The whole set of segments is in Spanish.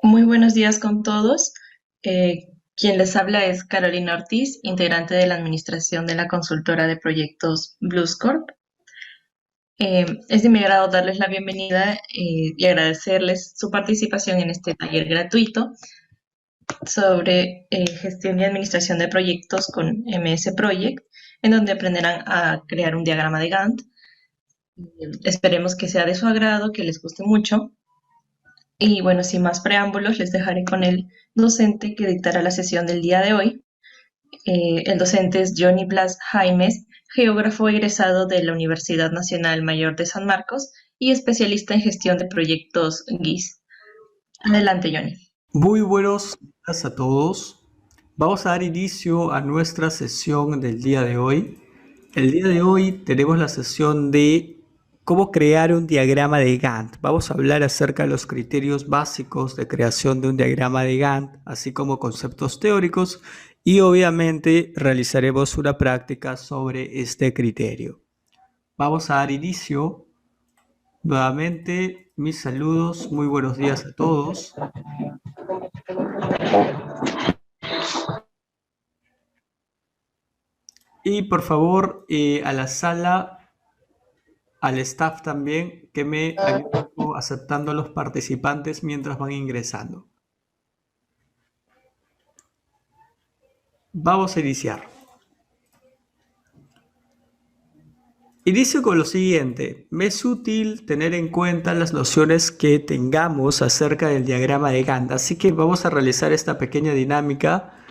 Muy buenos días con todos. Quien les habla es Carolina Ortiz, integrante de la administración de la consultora de proyectos Blues Corp. Es de mi agrado darles la bienvenida y agradecerles su participación en este taller gratuito sobre gestión y administración de proyectos con MS Project, en donde aprenderán a crear un diagrama de Gantt. Esperemos que sea de su agrado, que les guste mucho. Y bueno, sin más preámbulos, les dejaré con el docente que dictará la sesión del día de hoy. El docente es Johnny Blas Jaimes, geógrafo egresado de la Universidad Nacional Mayor de San Marcos y especialista en gestión de proyectos GIS. Adelante, Johnny. Muy buenos días a todos. Vamos a dar inicio a nuestra sesión del día de hoy. El día de hoy tenemos la sesión de cómo crear un diagrama de Gantt. Vamos a hablar acerca de los criterios básicos de creación de un diagrama de Gantt, así como conceptos teóricos, y obviamente realizaremos una práctica sobre este criterio. Vamos a dar inicio. Nuevamente, mis saludos, muy buenos días a todos. Y por favor, a la sala, al staff también, que me ayude aceptando a los participantes mientras van ingresando. Vamos a iniciar. Inicio con lo siguiente. Me es útil tener en cuenta las nociones que tengamos acerca del diagrama de Gantt, así que vamos a realizar esta pequeña dinámica.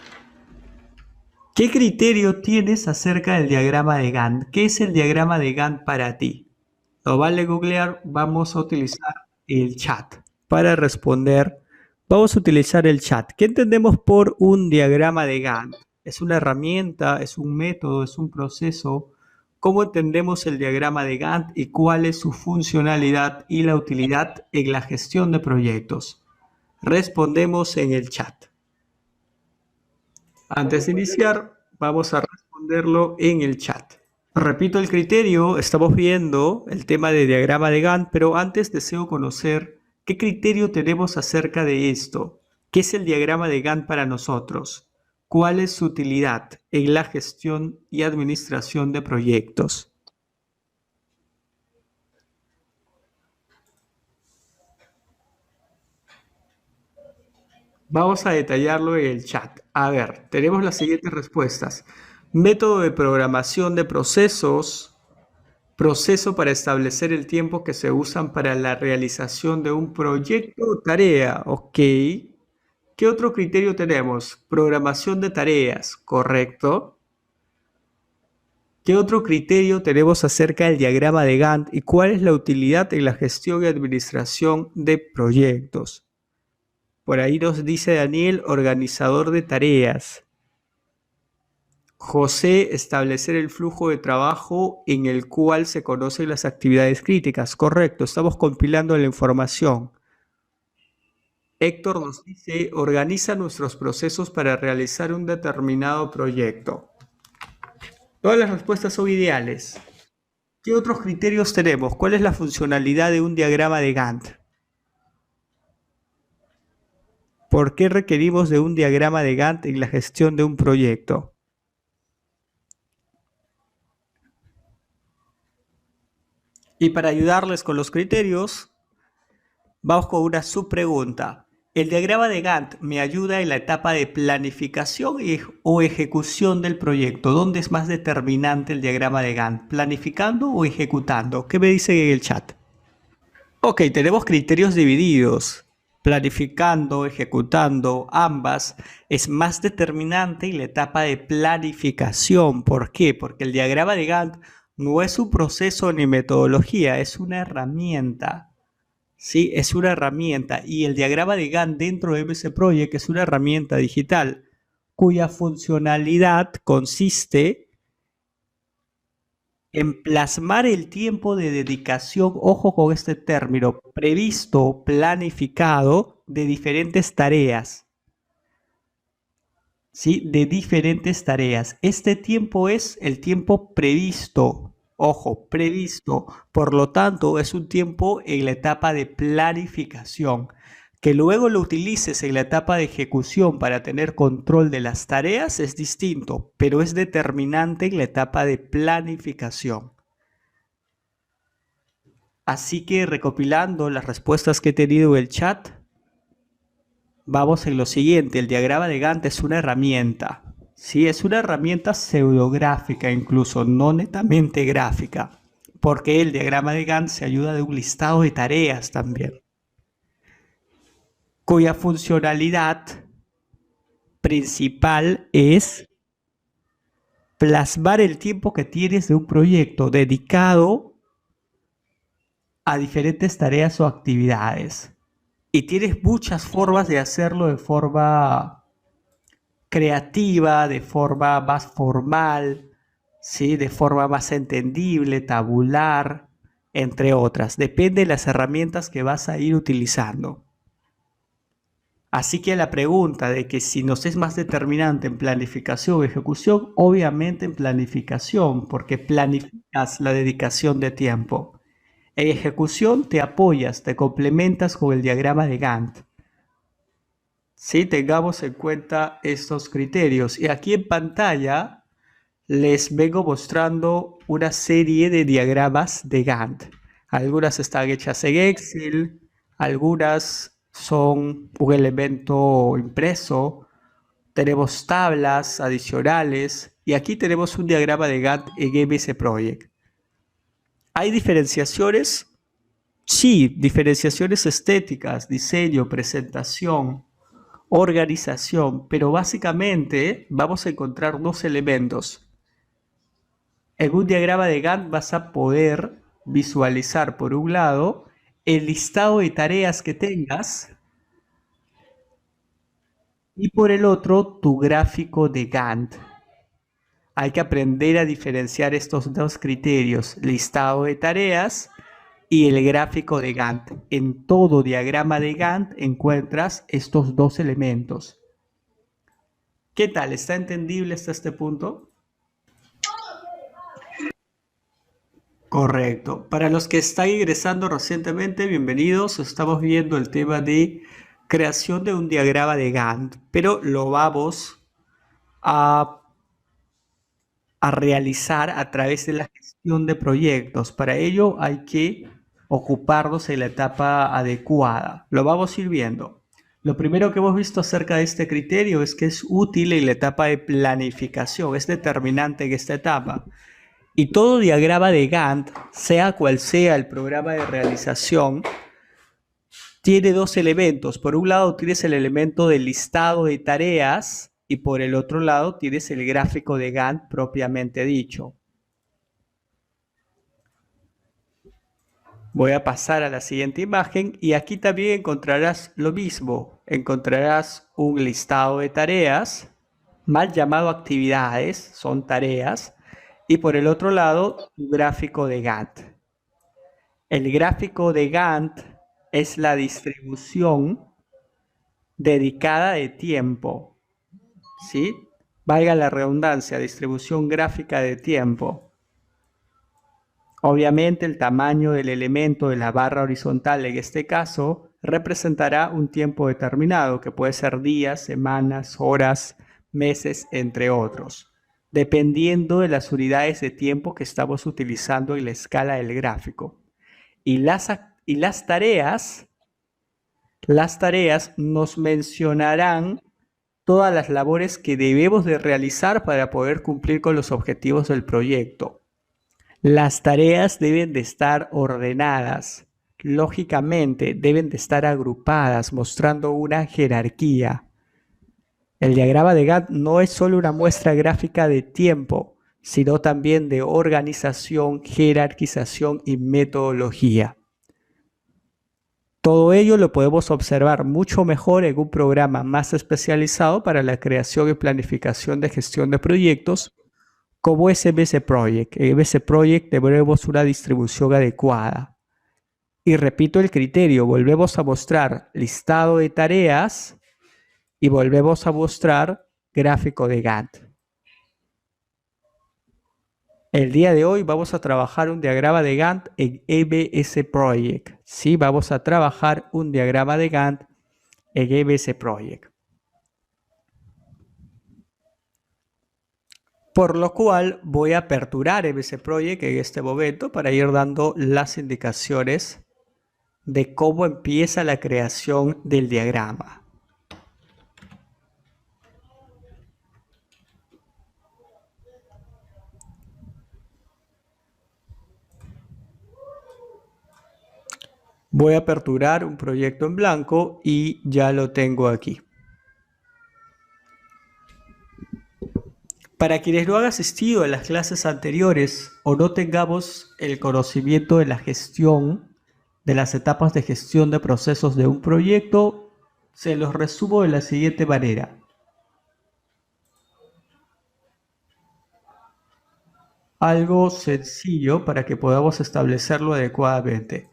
¿Qué criterio tienes acerca del diagrama de Gantt? ¿Qué es el diagrama de Gantt para ti? No vale googlear, vamos a utilizar el chat para responder. Vamos a utilizar el chat. ¿Qué entendemos por un diagrama de Gantt? ¿Es una herramienta? ¿Es un método? ¿Es un proceso? ¿Cómo entendemos el diagrama de Gantt y cuál es su funcionalidad y la utilidad en la gestión de proyectos? Respondemos en el chat. Antes de iniciar, vamos a responderlo en el chat. Repito el criterio, estamos viendo el tema de diagrama de Gantt, pero antes deseo conocer qué criterio tenemos acerca de esto. ¿Qué es el diagrama de Gantt para nosotros? ¿Cuál es su utilidad en la gestión y administración de proyectos? Vamos a detallarlo en el chat. A ver, tenemos las siguientes respuestas. Método de programación de procesos. Proceso para establecer el tiempo que se usan para la realización de un proyecto o tarea. Ok. ¿Qué otro criterio tenemos? Programación de tareas. Correcto. ¿Qué otro criterio tenemos acerca del diagrama de Gantt y cuál es la utilidad en la gestión y administración de proyectos? Por ahí nos dice Daniel, organizador de tareas. José, establecer el flujo de trabajo en el cual se conocen las actividades críticas. Correcto, estamos compilando la información. Héctor nos dice, organiza nuestros procesos para realizar un determinado proyecto. Todas las respuestas son ideales. ¿Qué otros criterios tenemos? ¿Cuál es la funcionalidad de un diagrama de Gantt? ¿Por qué requerimos de un diagrama de Gantt en la gestión de un proyecto? Y para ayudarles con los criterios, vamos con una subpregunta. ¿El diagrama de Gantt me ayuda en la etapa de planificación o ejecución del proyecto? ¿Dónde es más determinante el diagrama de Gantt? ¿Planificando o ejecutando? ¿Qué me dicen en el chat? Ok, tenemos criterios divididos. Planificando, ejecutando, ambas. Es más determinante en la etapa de planificación. ¿Por qué? Porque el diagrama de Gantt no es un proceso ni metodología, es una herramienta. Sí, es una herramienta y el diagrama de Gantt dentro de MS Project es una herramienta digital cuya funcionalidad consiste en plasmar el tiempo de dedicación, ojo con este término, previsto, planificado de diferentes tareas. ¿Sí? De diferentes tareas. Este tiempo es el tiempo previsto. Ojo, previsto. Por lo tanto, es un tiempo en la etapa de planificación. Que luego lo utilices en la etapa de ejecución para tener control de las tareas es distinto, pero es determinante en la etapa de planificación. Así que recopilando las respuestas que he tenido en el chat, vamos en lo siguiente. El diagrama de Gantt es una herramienta. Sí, es una herramienta pseudográfica incluso, no netamente gráfica, porque el diagrama de Gantt se ayuda de un listado de tareas también, cuya funcionalidad principal es plasmar el tiempo que tienes de un proyecto dedicado a diferentes tareas o actividades. Y tienes muchas formas de hacerlo de forma creativa, de forma más formal, ¿sí? De forma más entendible, tabular, entre otras. Depende de las herramientas que vas a ir utilizando. Así que la pregunta de que si nos es más determinante en planificación o ejecución, obviamente en planificación, porque planificas la dedicación de tiempo. En ejecución te apoyas, te complementas con el diagrama de Gantt. Sí, tengamos en cuenta estos criterios. Y aquí en pantalla les vengo mostrando una serie de diagramas de Gantt. Algunas están hechas en Excel, algunas son un elemento impreso, tenemos tablas adicionales y aquí tenemos un diagrama de Gantt en MS Project. ¿Hay diferenciaciones? Sí, diferenciaciones estéticas, diseño, presentación, organización, pero básicamente vamos a encontrar dos elementos. En un diagrama de Gantt vas a poder visualizar por un lado el listado de tareas que tengas y por el otro tu gráfico de Gantt. Hay que aprender a diferenciar estos dos criterios, listado de tareas y el gráfico de Gantt. En todo diagrama de Gantt encuentras estos dos elementos. ¿Qué tal? ¿Está entendible hasta este punto? Correcto. Para los que están ingresando recientemente, bienvenidos. Estamos viendo el tema de creación de un diagrama de Gantt, pero lo vamos a realizar a través de la gestión de proyectos. Para ello hay que ocuparnos en la etapa adecuada. Lo vamos a ir viendo. Lo primero que hemos visto acerca de este criterio es que es útil en la etapa de planificación, es determinante en esta etapa. Y todo diagrama de Gantt, sea cual sea el programa de realización, tiene dos elementos. Por un lado tienes el elemento del listado de tareas y por el otro lado tienes el gráfico de Gantt propiamente dicho. Voy a pasar a la siguiente imagen y aquí también encontrarás lo mismo. Encontrarás un listado de tareas, mal llamado actividades, son tareas, y por el otro lado, un gráfico de Gantt. El gráfico de Gantt es la distribución dedicada de tiempo, ¿sí? Valga la redundancia, distribución gráfica de tiempo. Obviamente el tamaño del elemento de la barra horizontal en este caso representará un tiempo determinado que puede ser días, semanas, horas, meses, entre otros, dependiendo de las unidades de tiempo que estamos utilizando en la escala del gráfico. Y las tareas nos mencionarán todas las labores que debemos de realizar para poder cumplir con los objetivos del proyecto. Las tareas deben de estar ordenadas, lógicamente deben de estar agrupadas, mostrando una jerarquía. El diagrama de Gantt no es solo una muestra gráfica de tiempo, sino también de organización, jerarquización y metodología. Todo ello lo podemos observar mucho mejor en un programa más especializado para la creación y planificación de gestión de proyectos, como es MS Project. En MS Project tendremos una distribución adecuada. Y repito el criterio, volvemos a mostrar listado de tareas y volvemos a mostrar gráfico de Gantt. El día de hoy vamos a trabajar un diagrama de Gantt en MS Project. Sí, vamos a trabajar un diagrama de Gantt en MS Project. Por lo cual voy a aperturar MS Project en este momento para ir dando las indicaciones de cómo empieza la creación del diagrama. Voy a aperturar un proyecto en blanco y ya lo tengo aquí. Para quienes no han asistido a las clases anteriores o no tengamos el conocimiento de la gestión, de las etapas de gestión de procesos de un proyecto, se los resumo de la siguiente manera. Algo sencillo para que podamos establecerlo adecuadamente.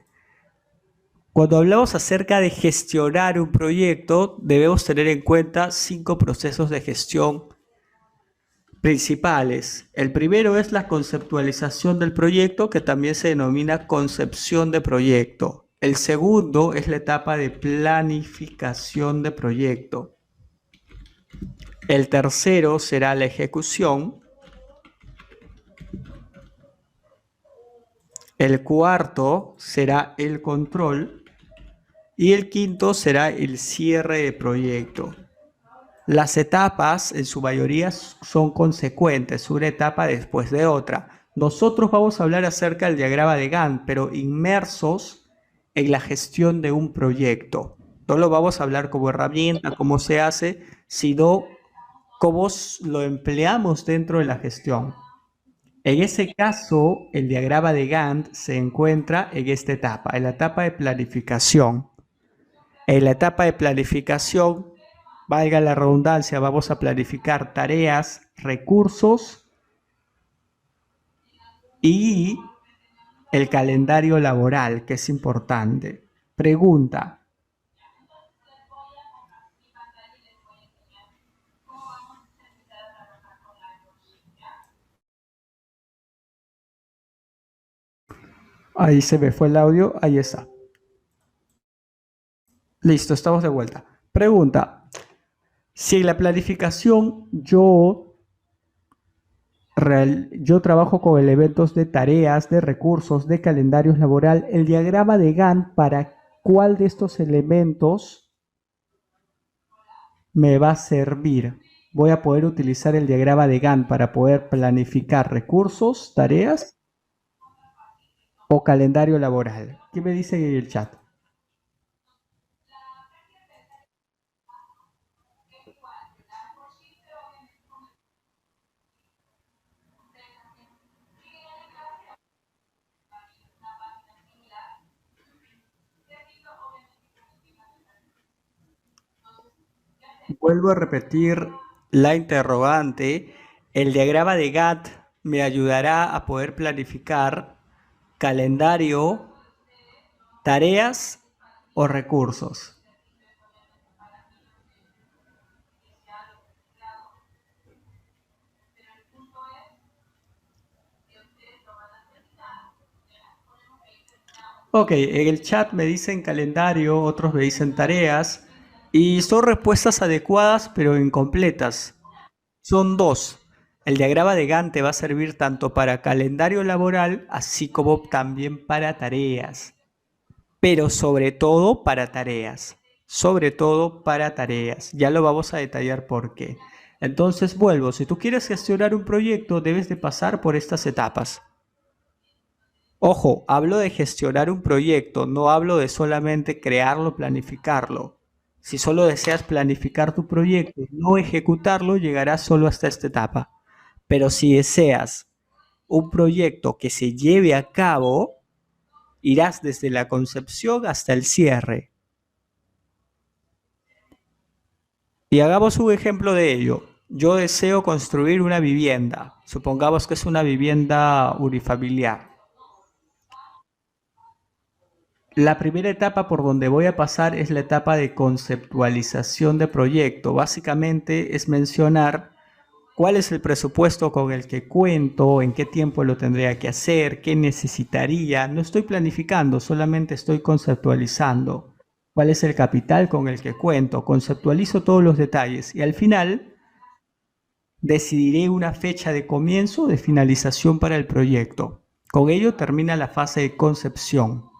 Cuando hablamos acerca de gestionar un proyecto, debemos tener en cuenta 5 procesos de gestión principales. El primero es la conceptualización del proyecto, que también se denomina concepción de proyecto. El segundo es la etapa de planificación de proyecto. El tercero será la ejecución. El cuarto será el control. Y el quinto será el cierre de proyecto. Las etapas en su mayoría son consecuentes, una etapa después de otra. Nosotros vamos a hablar acerca del diagrama de Gantt, pero inmersos en la gestión de un proyecto. No lo vamos a hablar como herramienta, cómo se hace, sino cómo lo empleamos dentro de la gestión. En ese caso, el diagrama de Gantt se encuentra en esta etapa, en la etapa de planificación. En la etapa de planificación, valga la redundancia, vamos a planificar tareas, recursos y el calendario laboral, que es importante. Pregunta. Ahí se me fue el audio, ahí está. Listo, estamos de vuelta. Pregunta. Si en la planificación yo trabajo con elementos de tareas, de recursos, de calendarios laboral, el diagrama de Gantt, ¿para cuál de estos elementos me va a servir? Voy a poder utilizar el diagrama de Gantt para poder planificar recursos, tareas o calendario laboral. ¿Qué me dicen en el chat? Vuelvo a repetir la interrogante. El diagrama de Gantt me ayudará a poder planificar calendario, tareas o recursos. Ok, en el chat me dicen calendario, otros me dicen tareas y son respuestas adecuadas pero incompletas. Son dos. El diagrama de Gantt te va a servir tanto para calendario laboral así como también para tareas. Pero sobre todo para tareas. Sobre todo para tareas. Ya lo vamos a detallar por qué. Entonces vuelvo, si tú quieres gestionar un proyecto debes de pasar por estas etapas. Ojo, hablo de gestionar un proyecto, no hablo de solamente crearlo, planificarlo. Si solo deseas planificar tu proyecto y no ejecutarlo, llegarás solo hasta esta etapa. Pero si deseas un proyecto que se lleve a cabo, irás desde la concepción hasta el cierre. Y hagamos un ejemplo de ello. Yo deseo construir una vivienda. Supongamos que es una vivienda unifamiliar. La primera etapa por donde voy a pasar es la etapa de conceptualización de proyecto. Básicamente es mencionar cuál es el presupuesto con el que cuento, en qué tiempo lo tendría que hacer, qué necesitaría. No estoy planificando, solamente estoy conceptualizando. cuál es el capital con el que cuento, conceptualizo todos los detalles y al final decidiré una fecha de comienzo o de finalización para el proyecto. Con ello termina la fase de concepción.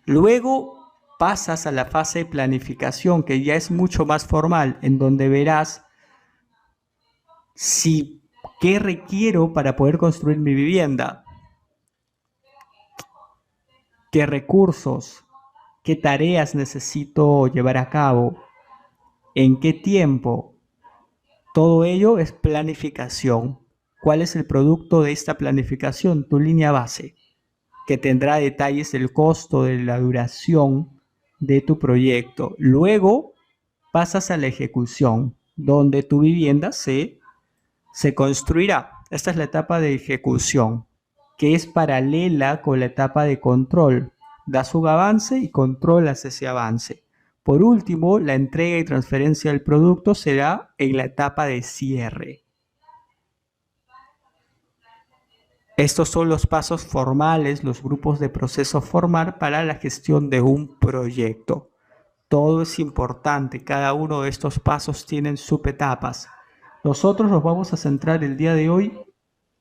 Luego pasas a la fase de planificación, que ya es mucho más formal, en donde verás qué requiero para poder construir mi vivienda, qué recursos, qué tareas necesito llevar a cabo, en qué tiempo. Todo ello es planificación. ¿Cuál es el producto de esta planificación? Tu línea base, que tendrá detalles del costo, de la duración de tu proyecto. Luego pasas a la ejecución, donde tu vivienda se construirá. Esta es la etapa de ejecución, que es paralela con la etapa de control. Das un avance y controlas ese avance. Por último, la entrega y transferencia del producto será en la etapa de cierre. Estos son los pasos formales, los grupos de proceso formal para la gestión de un proyecto. Todo es importante, cada uno de estos pasos tienen subetapas. Nosotros nos vamos a centrar el día de hoy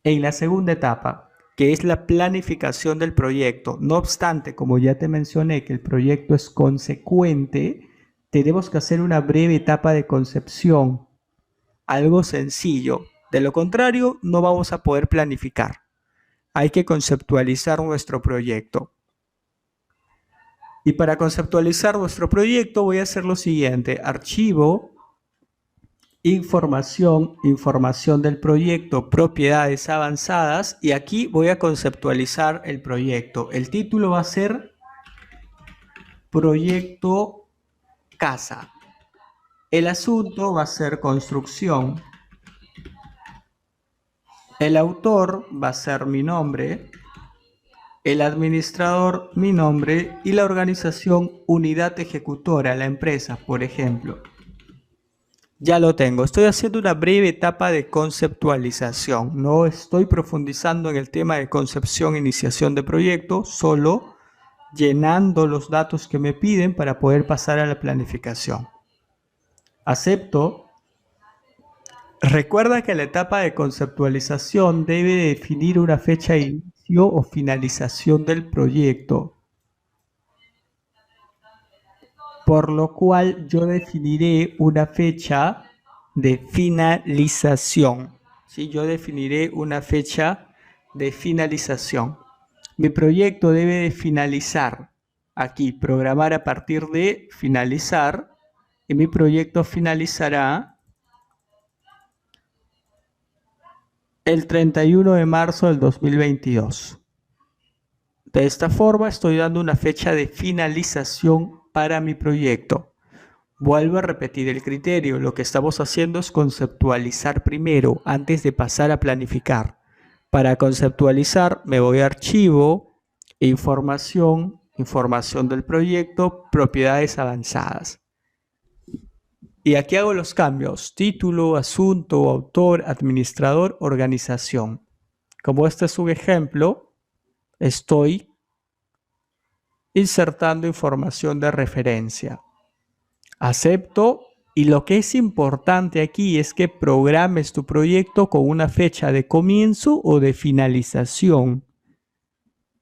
en la segunda etapa, que es la planificación del proyecto. No obstante, como ya te mencioné que el proyecto es consecuente, tenemos que hacer una breve etapa de concepción, algo sencillo. De lo contrario, no vamos a poder planificar. Hay que conceptualizar nuestro proyecto. Y para conceptualizar nuestro proyecto voy a hacer lo siguiente: archivo, información del proyecto, propiedades avanzadas, y aquí voy a conceptualizar el proyecto. El título va a ser Proyecto Casa. El asunto va a ser construcción. El autor va a ser mi nombre. El administrador, mi nombre, y la organización, unidad ejecutora, la empresa, por ejemplo. Ya lo tengo. Estoy haciendo una breve etapa de conceptualización. No estoy profundizando en el tema de concepción e iniciación de proyecto, solo llenando los datos que me piden para poder pasar a la planificación. Acepto. Recuerda que la etapa de conceptualización debe definir una fecha de inicio o finalización del proyecto, por lo cual yo definiré una fecha de finalización. ¿Sí? Yo definiré una fecha de finalización. Mi proyecto debe de finalizar. Aquí, programar a partir de finalizar. Y mi proyecto finalizará el 31 de marzo del 2022. De esta forma estoy dando una fecha de finalización para mi proyecto. Vuelvo a repetir el criterio. Lo que estamos haciendo es conceptualizar primero antes de pasar a planificar. Para conceptualizar me voy a archivo, información del proyecto, propiedades avanzadas. Y aquí hago los cambios: título, asunto, autor, administrador, organización. Como este es un ejemplo, estoy insertando información de referencia. Acepto, y lo que es importante aquí es que programes tu proyecto con una fecha de comienzo o de finalización.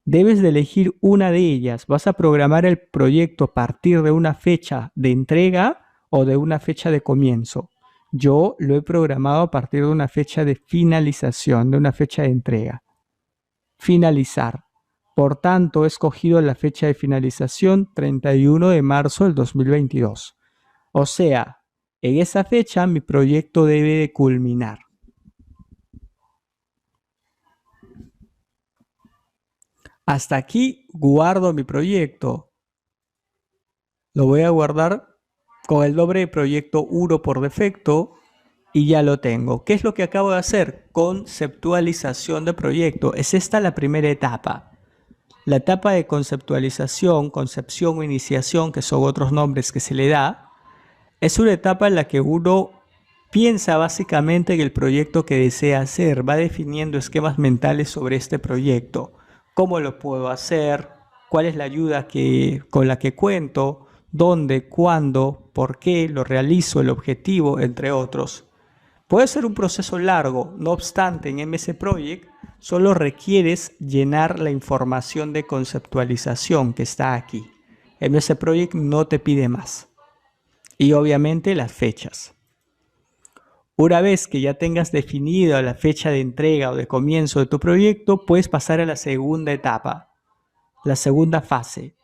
Debes de elegir una de ellas. Vas a programar el proyecto a partir de una fecha de entrega o de una fecha de comienzo. Yo lo he programado a partir de una fecha de finalización, de una fecha de entrega. Finalizar. Por tanto, he escogido la fecha de finalización 31 de marzo del 2022. O sea, en esa fecha mi proyecto debe de culminar. Hasta aquí guardo mi proyecto. Lo voy a guardar con el nombre de proyecto 1 por defecto y ya lo tengo. ¿Qué es lo que acabo de hacer? Conceptualización de proyecto. Es esta la primera etapa. La etapa de conceptualización, concepción o iniciación, que son otros nombres que se le da, es una etapa en la que uno piensa básicamente en el proyecto que desea hacer, va definiendo esquemas mentales sobre este proyecto. ¿Cómo lo puedo hacer? ¿Cuál es la ayuda con la que cuento? dónde, cuándo, por qué lo realizo, el objetivo, entre otros. Puede ser un proceso largo, no obstante, en MS Project solo requieres llenar la información de conceptualización que está aquí. MS Project no te pide más. Y obviamente las fechas. Una vez que ya tengas definida la fecha de entrega o de comienzo de tu proyecto, puedes pasar a la segunda etapa, la segunda fase,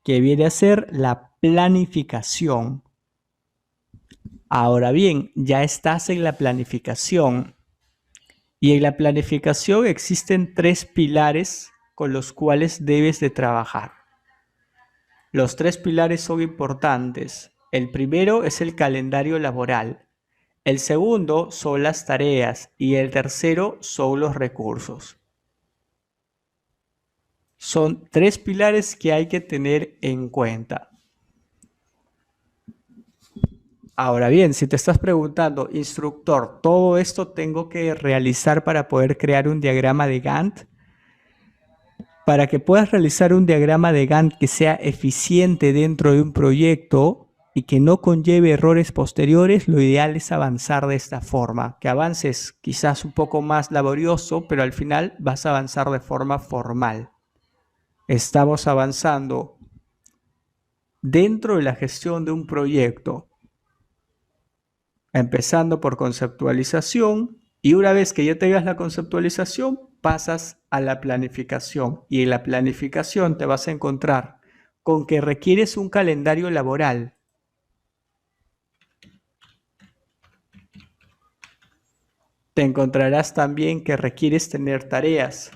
que viene a ser la planificación. Ahora bien, ya estás en la planificación y en la planificación existen 3 pilares con los cuales debes de trabajar. Los 3 pilares son importantes. El primero es el calendario laboral. El segundo son las tareas y el tercero son los recursos. Son 3 pilares que hay que tener en cuenta. Ahora bien, si te estás preguntando, instructor, ¿todo esto tengo que realizar para poder crear un diagrama de Gantt? Para que puedas realizar un diagrama de Gantt que sea eficiente dentro de un proyecto y que no conlleve errores posteriores, lo ideal es avanzar de esta forma. Que avances quizás un poco más laborioso, pero al final vas a avanzar de forma formal. Estamos avanzando dentro de la gestión de un proyecto, empezando por conceptualización, y una vez que ya tengas la conceptualización, pasas a la planificación. Y en la planificación te vas a encontrar con que requieres un calendario laboral. Te encontrarás también que requieres tener tareas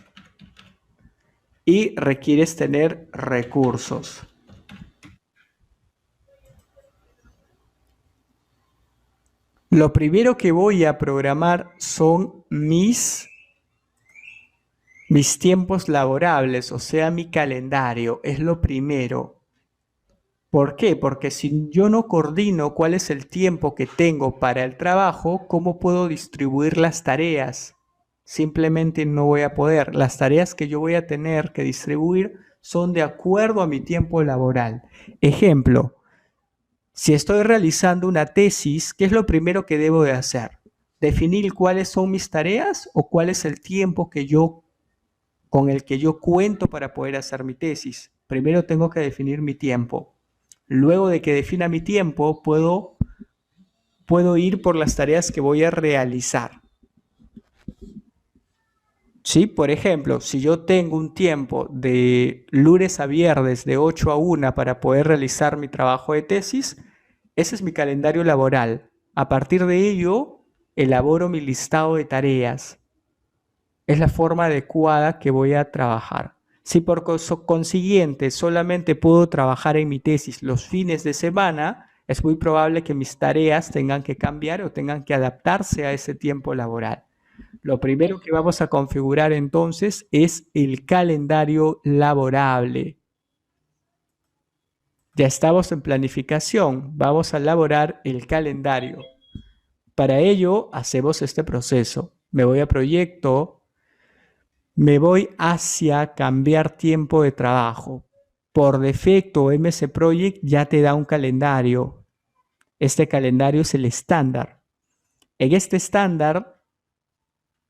y requieres tener recursos. Lo primero que voy a programar son mis tiempos laborables, o sea, mi calendario. Es lo primero. ¿Por qué? Porque si yo no coordino cuál es el tiempo que tengo para el trabajo, ¿cómo puedo distribuir las tareas? Simplemente no voy a poder. Las tareas que yo voy a tener que distribuir son de acuerdo a mi tiempo laboral. Ejemplo, si estoy realizando una tesis, ¿qué es lo primero que debo de hacer? ¿Definir cuáles son mis tareas o cuál es el tiempo con el que yo cuento para poder hacer mi tesis? Primero tengo que definir mi tiempo. Luego de que defina mi tiempo, puedo ir por las tareas que voy a realizar. ¿Sí? Por ejemplo, si yo tengo un tiempo de lunes a viernes de 8 a 1 para poder realizar mi trabajo de tesis, ese es mi calendario laboral. A partir de ello, elaboro mi listado de tareas. Es la forma adecuada que voy a trabajar. Si por consiguiente solamente puedo trabajar en mi tesis los fines de semana, es muy probable que mis tareas tengan que cambiar o tengan que adaptarse a ese tiempo laboral. Lo primero que vamos a configurar entonces es el calendario laborable. Ya estamos en planificación, vamos a elaborar el calendario. Para ello hacemos este proceso. Me voy a proyecto. Me voy hacia cambiar tiempo de trabajo. Por defecto, MS Project ya te da un calendario. Este calendario es el estándar. En este estándar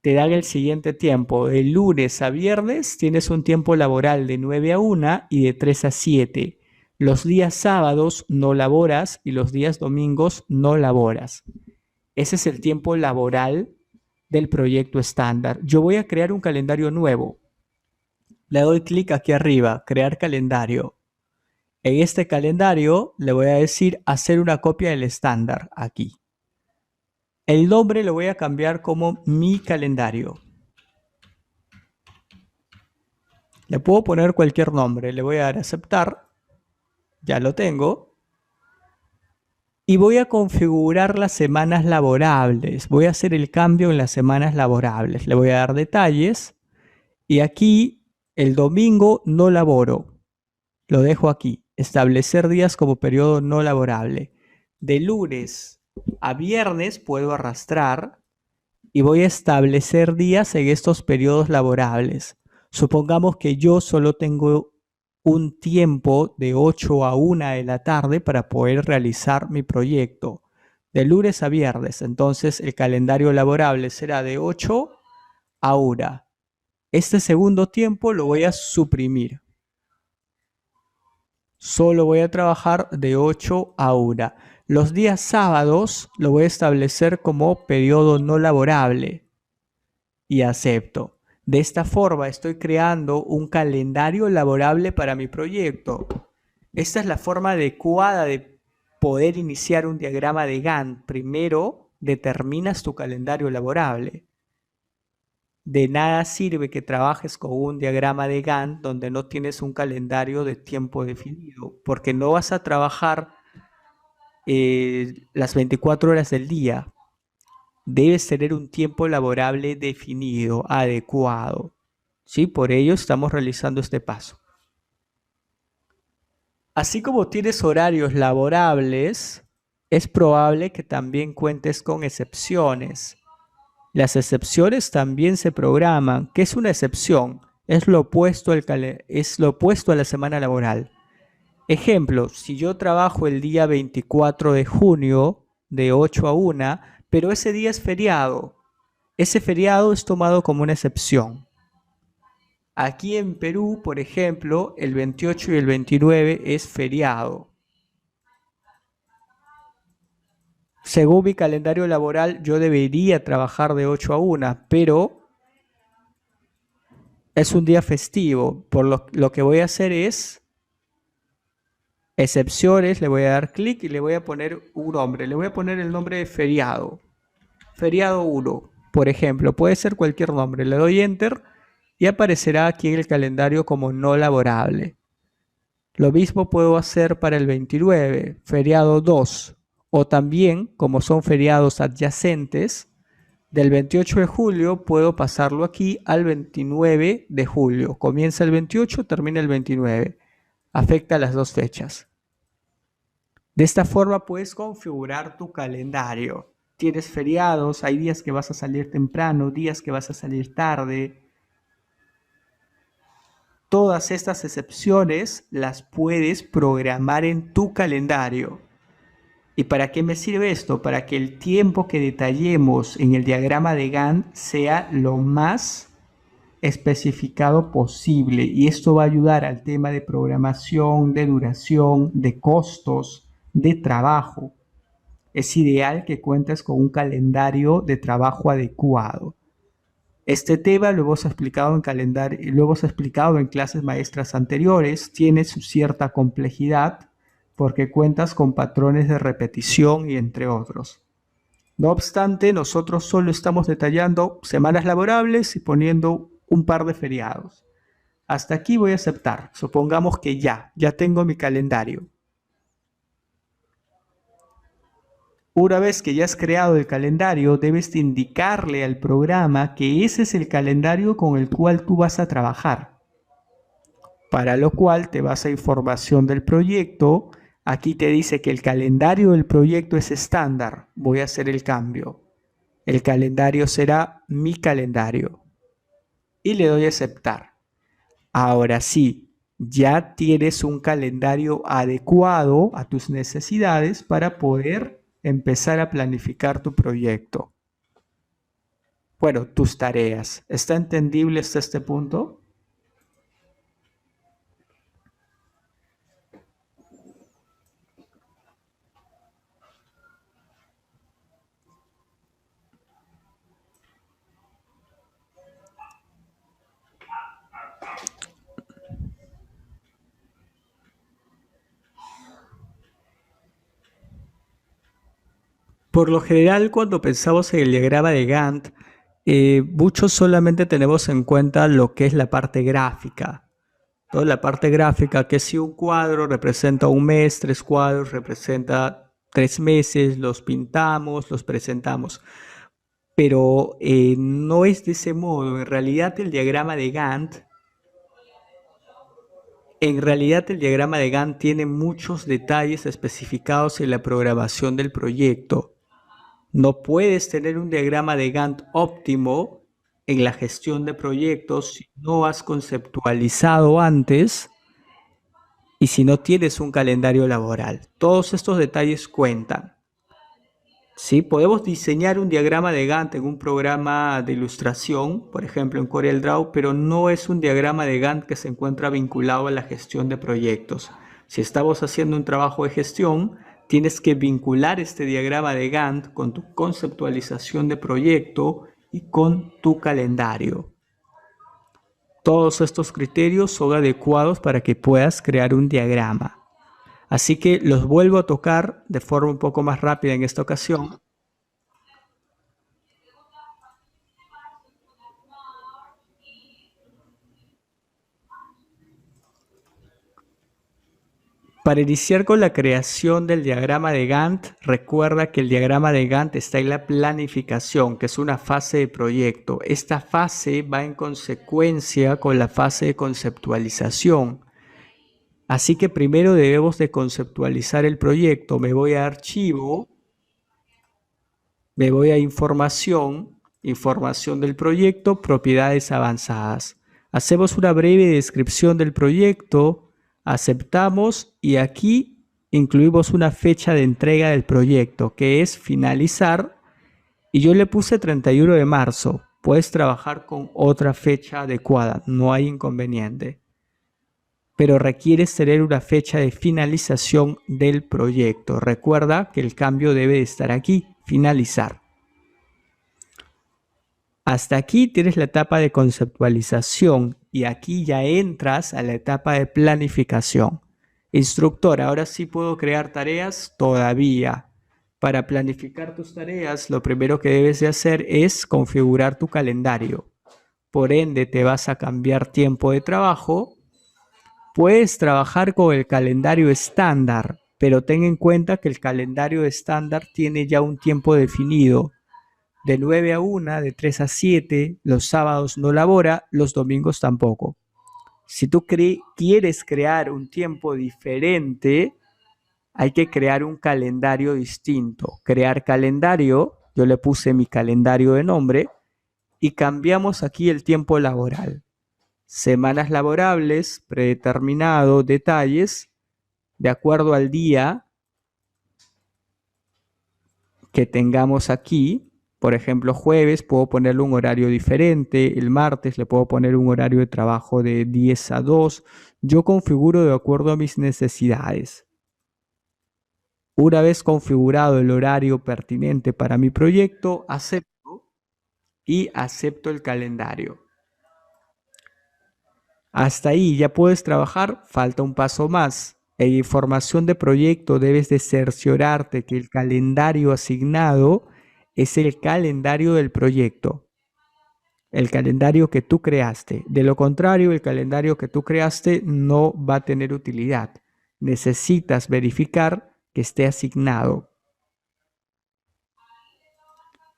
te dan el siguiente tiempo. De lunes a viernes tienes un tiempo laboral de 9 a 1 y de 3 a 7. Los días sábados no laboras y los días domingos no laboras. Ese es el tiempo laboral del proyecto estándar. Yo voy a crear un calendario nuevo. Le doy clic aquí arriba, crear calendario. En este calendario le voy a decir hacer una copia del estándar aquí. El nombre lo voy a cambiar como mi calendario. Le puedo poner cualquier nombre, le voy a dar a aceptar. Ya lo tengo. Y voy a configurar las semanas laborables. Voy a hacer el cambio en las semanas laborables. Le voy a dar detalles. Y aquí el domingo no laboro. Lo dejo aquí. Establecer días como periodo no laborable. De lunes a viernes puedo arrastrar y voy a establecer días en estos periodos laborables. Supongamos que yo solo tengo un tiempo de 8 a 1 de la tarde para poder realizar mi proyecto de lunes a viernes. Entonces el calendario laborable será de 8 a 1. Este segundo tiempo lo voy a suprimir. Solo voy a trabajar de 8 a 1. Los días sábados lo voy a establecer como periodo no laborable y acepto. De esta forma estoy creando un calendario laborable para mi proyecto. Esta es la forma adecuada de poder iniciar un diagrama de Gantt. Primero determinas tu calendario laborable. De nada sirve que trabajes con un diagrama de Gantt donde no tienes un calendario de tiempo definido, porque no vas a trabajar las 24 horas del día. Debes tener un tiempo laborable definido, adecuado. ¿Sí? Por ello estamos realizando este paso. Así como tienes horarios laborables, es probable que también cuentes con excepciones. Las excepciones también se programan. ¿Qué es una excepción? Es lo opuesto a la semana laboral. Ejemplo, si yo trabajo el día 24 de junio de 8 a 1, pero ese día es feriado, ese feriado es tomado como una excepción. Aquí en Perú, por ejemplo, el 28 y el 29 es feriado. Según mi calendario laboral, yo debería trabajar de 8 a 1, pero es un día festivo. Por lo que voy a hacer es excepciones, le voy a dar clic y le voy a poner un nombre. Le voy a poner el nombre de feriado. Feriado 1, por ejemplo. Puede ser cualquier nombre. Le doy Enter y aparecerá aquí en el calendario como no laborable. Lo mismo puedo hacer para el 29, feriado 2. O también, como son feriados adyacentes, del 28 de julio puedo pasarlo aquí al 29 de julio. Comienza el 28, termina el 29. Afecta las dos fechas. De esta forma puedes configurar tu calendario. Tienes feriados, hay días que vas a salir temprano, días que vas a salir tarde. Todas estas excepciones las puedes programar en tu calendario. ¿Y para qué me sirve esto? Para que el tiempo que detallemos en el diagrama de Gantt sea lo más especificado posible. Y esto va a ayudar al tema de programación, de duración, de costos, de trabajo. Es ideal que cuentes con un calendario de trabajo adecuado. Este tema lo hemos explicado en clases maestras anteriores. Tiene su cierta complejidad porque cuentas con patrones de repetición y entre otros. No obstante, nosotros solo estamos detallando semanas laborables y poniendo un par de feriados. Hasta aquí voy a aceptar. Supongamos que ya tengo mi calendario. Una vez que ya has creado el calendario, debes de indicarle al programa que ese es el calendario con el cual tú vas a trabajar. Para lo cual te vas a información del proyecto. Aquí te dice que el calendario del proyecto es estándar. Voy a hacer el cambio. El calendario será mi calendario. Y le doy a aceptar. Ahora sí, ya tienes un calendario adecuado a tus necesidades para poder empezar a planificar tu proyecto. Bueno, tus tareas. ¿Está entendible hasta este punto? Por lo general, cuando pensamos en el diagrama de Gantt, muchos solamente tenemos en cuenta lo que es la parte gráfica. Toda la parte gráfica, que si un cuadro representa un mes, 3 cuadros representa 3 meses, los pintamos, los presentamos. Pero no es de ese modo. En realidad el diagrama de Gantt tiene muchos detalles especificados en la programación del proyecto. No puedes tener un diagrama de Gantt óptimo en la gestión de proyectos si no has conceptualizado antes y si no tienes un calendario laboral. Todos estos detalles cuentan. Sí, podemos diseñar un diagrama de Gantt en un programa de ilustración, por ejemplo en CorelDRAW, pero no es un diagrama de Gantt que se encuentra vinculado a la gestión de proyectos. Si estamos haciendo un trabajo de gestión, tienes que vincular este diagrama de Gantt con tu conceptualización de proyecto y con tu calendario. Todos estos criterios son adecuados para que puedas crear un diagrama. Así que los vuelvo a tocar de forma un poco más rápida en esta ocasión. Para iniciar con la creación del diagrama de Gantt, recuerda que el diagrama de Gantt está en la planificación, que es una fase de proyecto. Esta fase va en consecuencia con la fase de conceptualización. Así que primero debemos de conceptualizar el proyecto. Me voy a archivo, me voy a información, información del proyecto, propiedades avanzadas. Hacemos una breve descripción del proyecto, aceptamos y aquí incluimos una fecha de entrega del proyecto que es finalizar y yo le puse 31 de marzo. Puedes trabajar con otra fecha adecuada, no hay inconveniente. Pero requieres tener una fecha de finalización del proyecto. Recuerda que el cambio debe de estar aquí, finalizar. Hasta aquí tienes la etapa de conceptualización y aquí ya entras a la etapa de planificación. Instructor, ahora sí puedo crear tareas todavía. Para planificar tus tareas, lo primero que debes de hacer es configurar tu calendario. Por ende, te vas a cambiar tiempo de trabajo. Puedes trabajar con el calendario estándar, pero ten en cuenta que el calendario estándar tiene ya un tiempo definido. De 9 a 1, de 3 a 7, los sábados no labora, los domingos tampoco. Si tú quieres crear un tiempo diferente, hay que crear un calendario distinto. Crear calendario, yo le puse mi calendario de nombre y cambiamos aquí el tiempo laboral. Semanas laborables, predeterminado, detalles, de acuerdo al día que tengamos aquí. Por ejemplo, jueves puedo ponerle un horario diferente, el martes le puedo poner un horario de trabajo de 10 a 2. Yo configuro de acuerdo a mis necesidades. Una vez configurado el horario pertinente para mi proyecto, acepto y acepto el calendario. Hasta ahí ya puedes trabajar, falta un paso más. En información de proyecto debes de cerciorarte que el calendario asignado es el calendario del proyecto, el calendario que tú creaste. De lo contrario, el calendario que tú creaste no va a tener utilidad. Necesitas verificar que esté asignado.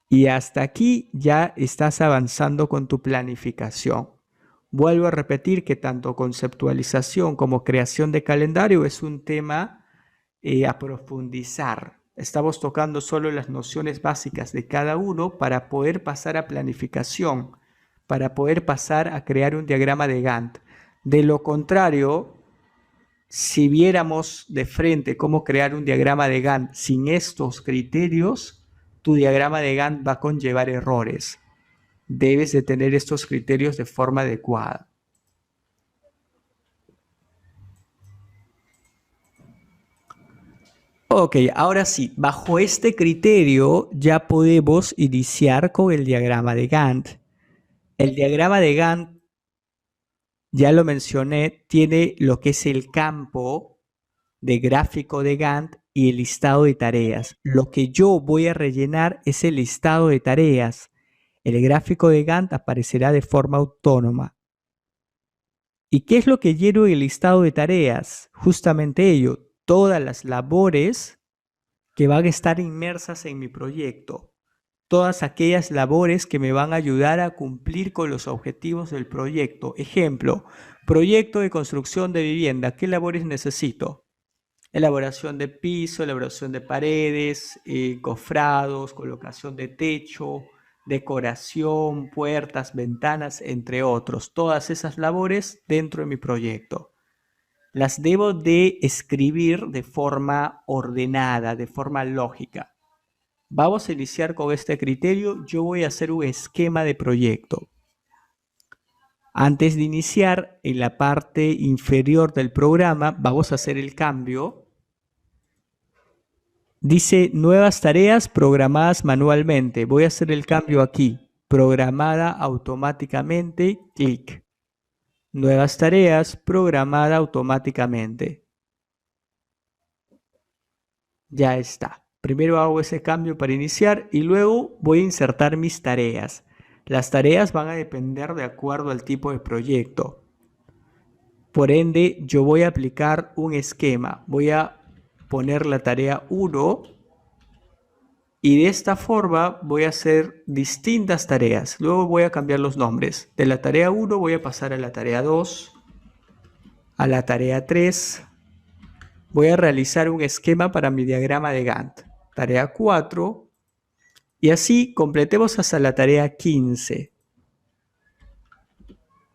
Y hasta aquí ya estás avanzando con tu planificación. Vuelvo a repetir que tanto conceptualización como creación de calendario es un tema a profundizar. Estamos tocando solo las nociones básicas de cada uno para poder pasar a planificación, para poder pasar a crear un diagrama de Gantt. De lo contrario, si viéramos de frente cómo crear un diagrama de Gantt sin estos criterios, tu diagrama de Gantt va a conllevar errores. Debes de tener estos criterios de forma adecuada. Ok, ahora sí, bajo este criterio ya podemos iniciar con el diagrama de Gantt. El diagrama de Gantt, ya lo mencioné, tiene lo que es el campo de gráfico de Gantt y el listado de tareas. Lo que yo voy a rellenar es el listado de tareas. El gráfico de Gantt aparecerá de forma autónoma. ¿Y qué es lo que lleno en el listado de tareas? Justamente ello, todas las labores que van a estar inmersas en mi proyecto. Todas aquellas labores que me van a ayudar a cumplir con los objetivos del proyecto. Ejemplo, proyecto de construcción de vivienda. ¿Qué labores necesito? Elaboración de piso, elaboración de paredes, cofrados, colocación de techo, decoración, puertas, ventanas, entre otros. Todas esas labores dentro de mi proyecto. las debo de escribir de forma ordenada, de forma lógica. Vamos a iniciar con este criterio. Yo voy a hacer un esquema de proyecto. Antes de iniciar, en la parte inferior del programa, vamos a hacer el cambio. Dice nuevas tareas programadas manualmente. Voy a hacer el cambio aquí. Programada automáticamente, clic. Nuevas tareas, programada automáticamente. Ya está. Primero hago ese cambio para iniciar y luego voy a insertar mis tareas. Las tareas van a depender de acuerdo al tipo de proyecto. Por ende, yo voy a aplicar un esquema. Voy a poner la tarea 1 y de esta forma voy a hacer distintas tareas. Luego voy a cambiar los nombres. De la tarea 1 voy a pasar a la tarea 2, a la tarea 3. Voy a realizar un esquema para mi diagrama de Gantt. Tarea 4. Y así completemos hasta la tarea 15.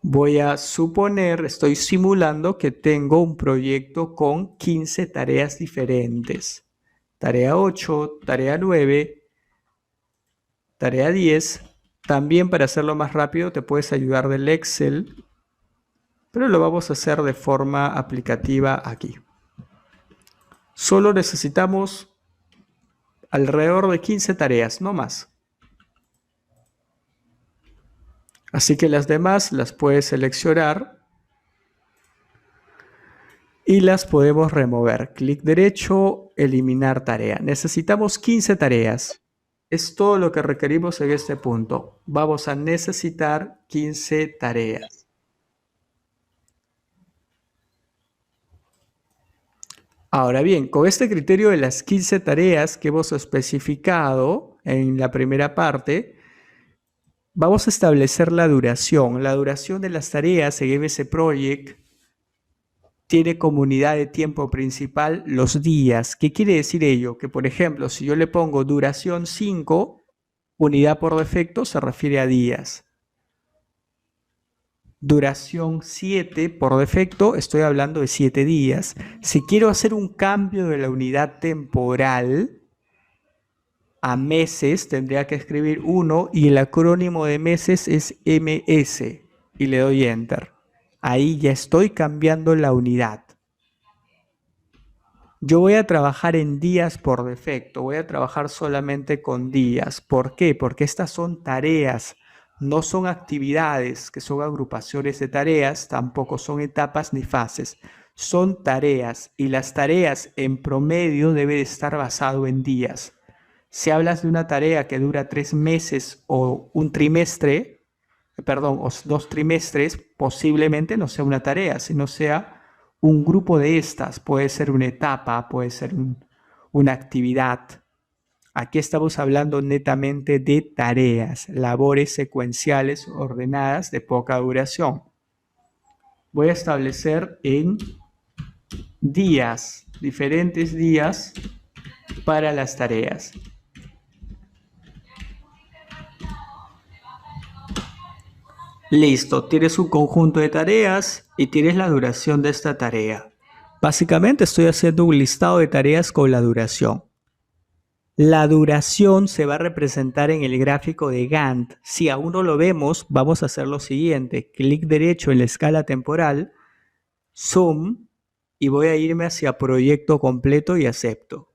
Voy a suponer, estoy simulando que tengo un proyecto con 15 tareas diferentes. Tarea 8, tarea 9, tarea 10. También para hacerlo más rápido te puedes ayudar del Excel, pero lo vamos a hacer de forma aplicativa aquí. Solo necesitamos alrededor de 15 tareas, no más. Así que las demás las puedes seleccionar y las podemos remover. Clic derecho, eliminar tarea. Necesitamos 15 tareas. Es todo lo que requerimos en este punto. Vamos a necesitar 15 tareas. Ahora bien, con este criterio de las 15 tareas que hemos especificado en la primera parte, vamos a establecer la duración. La duración de las tareas en MS Project tiene como unidad de tiempo principal los días. ¿Qué quiere decir ello? Que, por ejemplo, si yo le pongo duración 5, unidad por defecto se refiere a días. Duración 7, por defecto, estoy hablando de 7 días. Si quiero hacer un cambio de la unidad temporal a meses, tendría que escribir 1 y el acrónimo de meses es MS y le doy Enter. Ahí ya estoy cambiando la unidad. Yo voy a trabajar en días por defecto, voy a trabajar solamente con días. ¿Por qué? Porque estas son tareas, no son actividades, que son agrupaciones de tareas, tampoco son etapas ni fases. Son tareas y las tareas en promedio deben estar basado en días. Si hablas de una tarea que dura 3 meses o un trimestre, o 2 trimestres, posiblemente no sea una tarea, sino sea un grupo de estas. Puede ser una etapa, puede ser una actividad. Aquí estamos hablando netamente de tareas, labores secuenciales ordenadas de poca duración. Voy a establecer en días, diferentes días para las tareas. Listo, tienes un conjunto de tareas y tienes la duración de esta tarea. Básicamente estoy haciendo un listado de tareas con la duración. La duración se va a representar en el gráfico de Gantt. Si aún no lo vemos, vamos a hacer lo siguiente. Clic derecho en la escala temporal, zoom, y voy a irme hacia proyecto completo y acepto.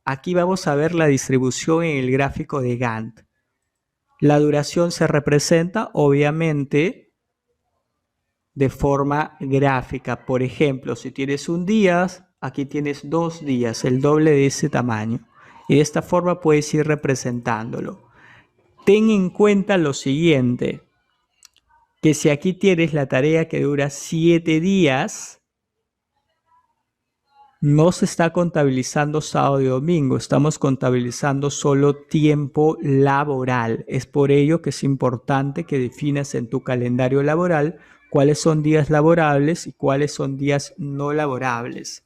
Aquí vamos a ver la distribución en el gráfico de Gantt. La duración se representa, obviamente, de forma gráfica. Por ejemplo, si tienes un día, aquí tienes 2 días, el doble de ese tamaño. Y de esta forma puedes ir representándolo. Ten en cuenta lo siguiente, que si aquí tienes la tarea que dura 7 días, no se está contabilizando sábado y domingo, estamos contabilizando solo tiempo laboral. Es por ello que es importante que definas en tu calendario laboral cuáles son días laborables y cuáles son días no laborables.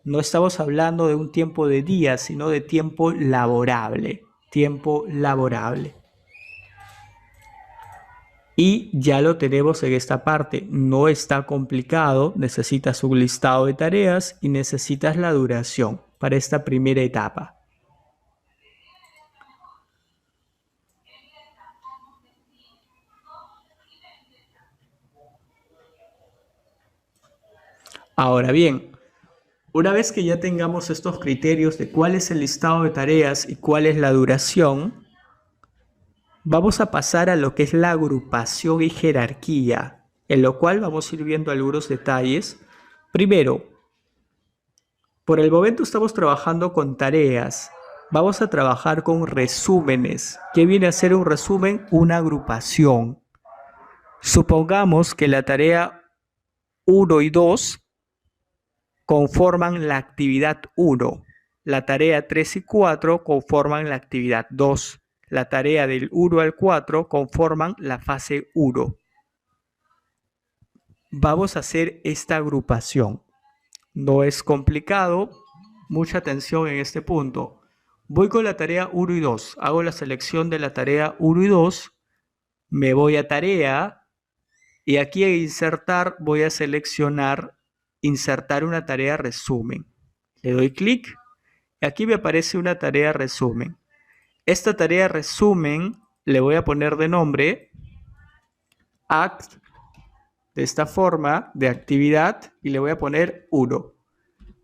No estamos hablando de un tiempo de días, sino de tiempo laborable. Tiempo laborable. Y ya lo tenemos en esta parte. No está complicado. Necesitas un listado de tareas y necesitas la duración para esta primera etapa. Ahora bien, una vez que ya tengamos estos criterios de cuál es el listado de tareas y cuál es la duración, vamos a pasar a lo que es la agrupación y jerarquía, en lo cual vamos a ir viendo algunos detalles. Primero, por el momento estamos trabajando con tareas. Vamos a trabajar con resúmenes. ¿Qué viene a ser un resumen? Una agrupación. Supongamos que la tarea 1 y 2 conforman la actividad 1. La tarea 3 y 4 conforman la actividad 2. La tarea del 1 al 4 conforman la fase 1. Vamos a hacer esta agrupación. No es complicado. Mucha atención en este punto. Voy con la tarea 1 y 2. Hago la selección de la tarea 1 y 2. Me voy a tarea. Y aquí en insertar voy a seleccionar insertar una tarea resumen. Le doy clic. Y aquí me aparece una tarea resumen. Esta tarea resumen le voy a poner de nombre act, de esta forma, de actividad, y le voy a poner 1.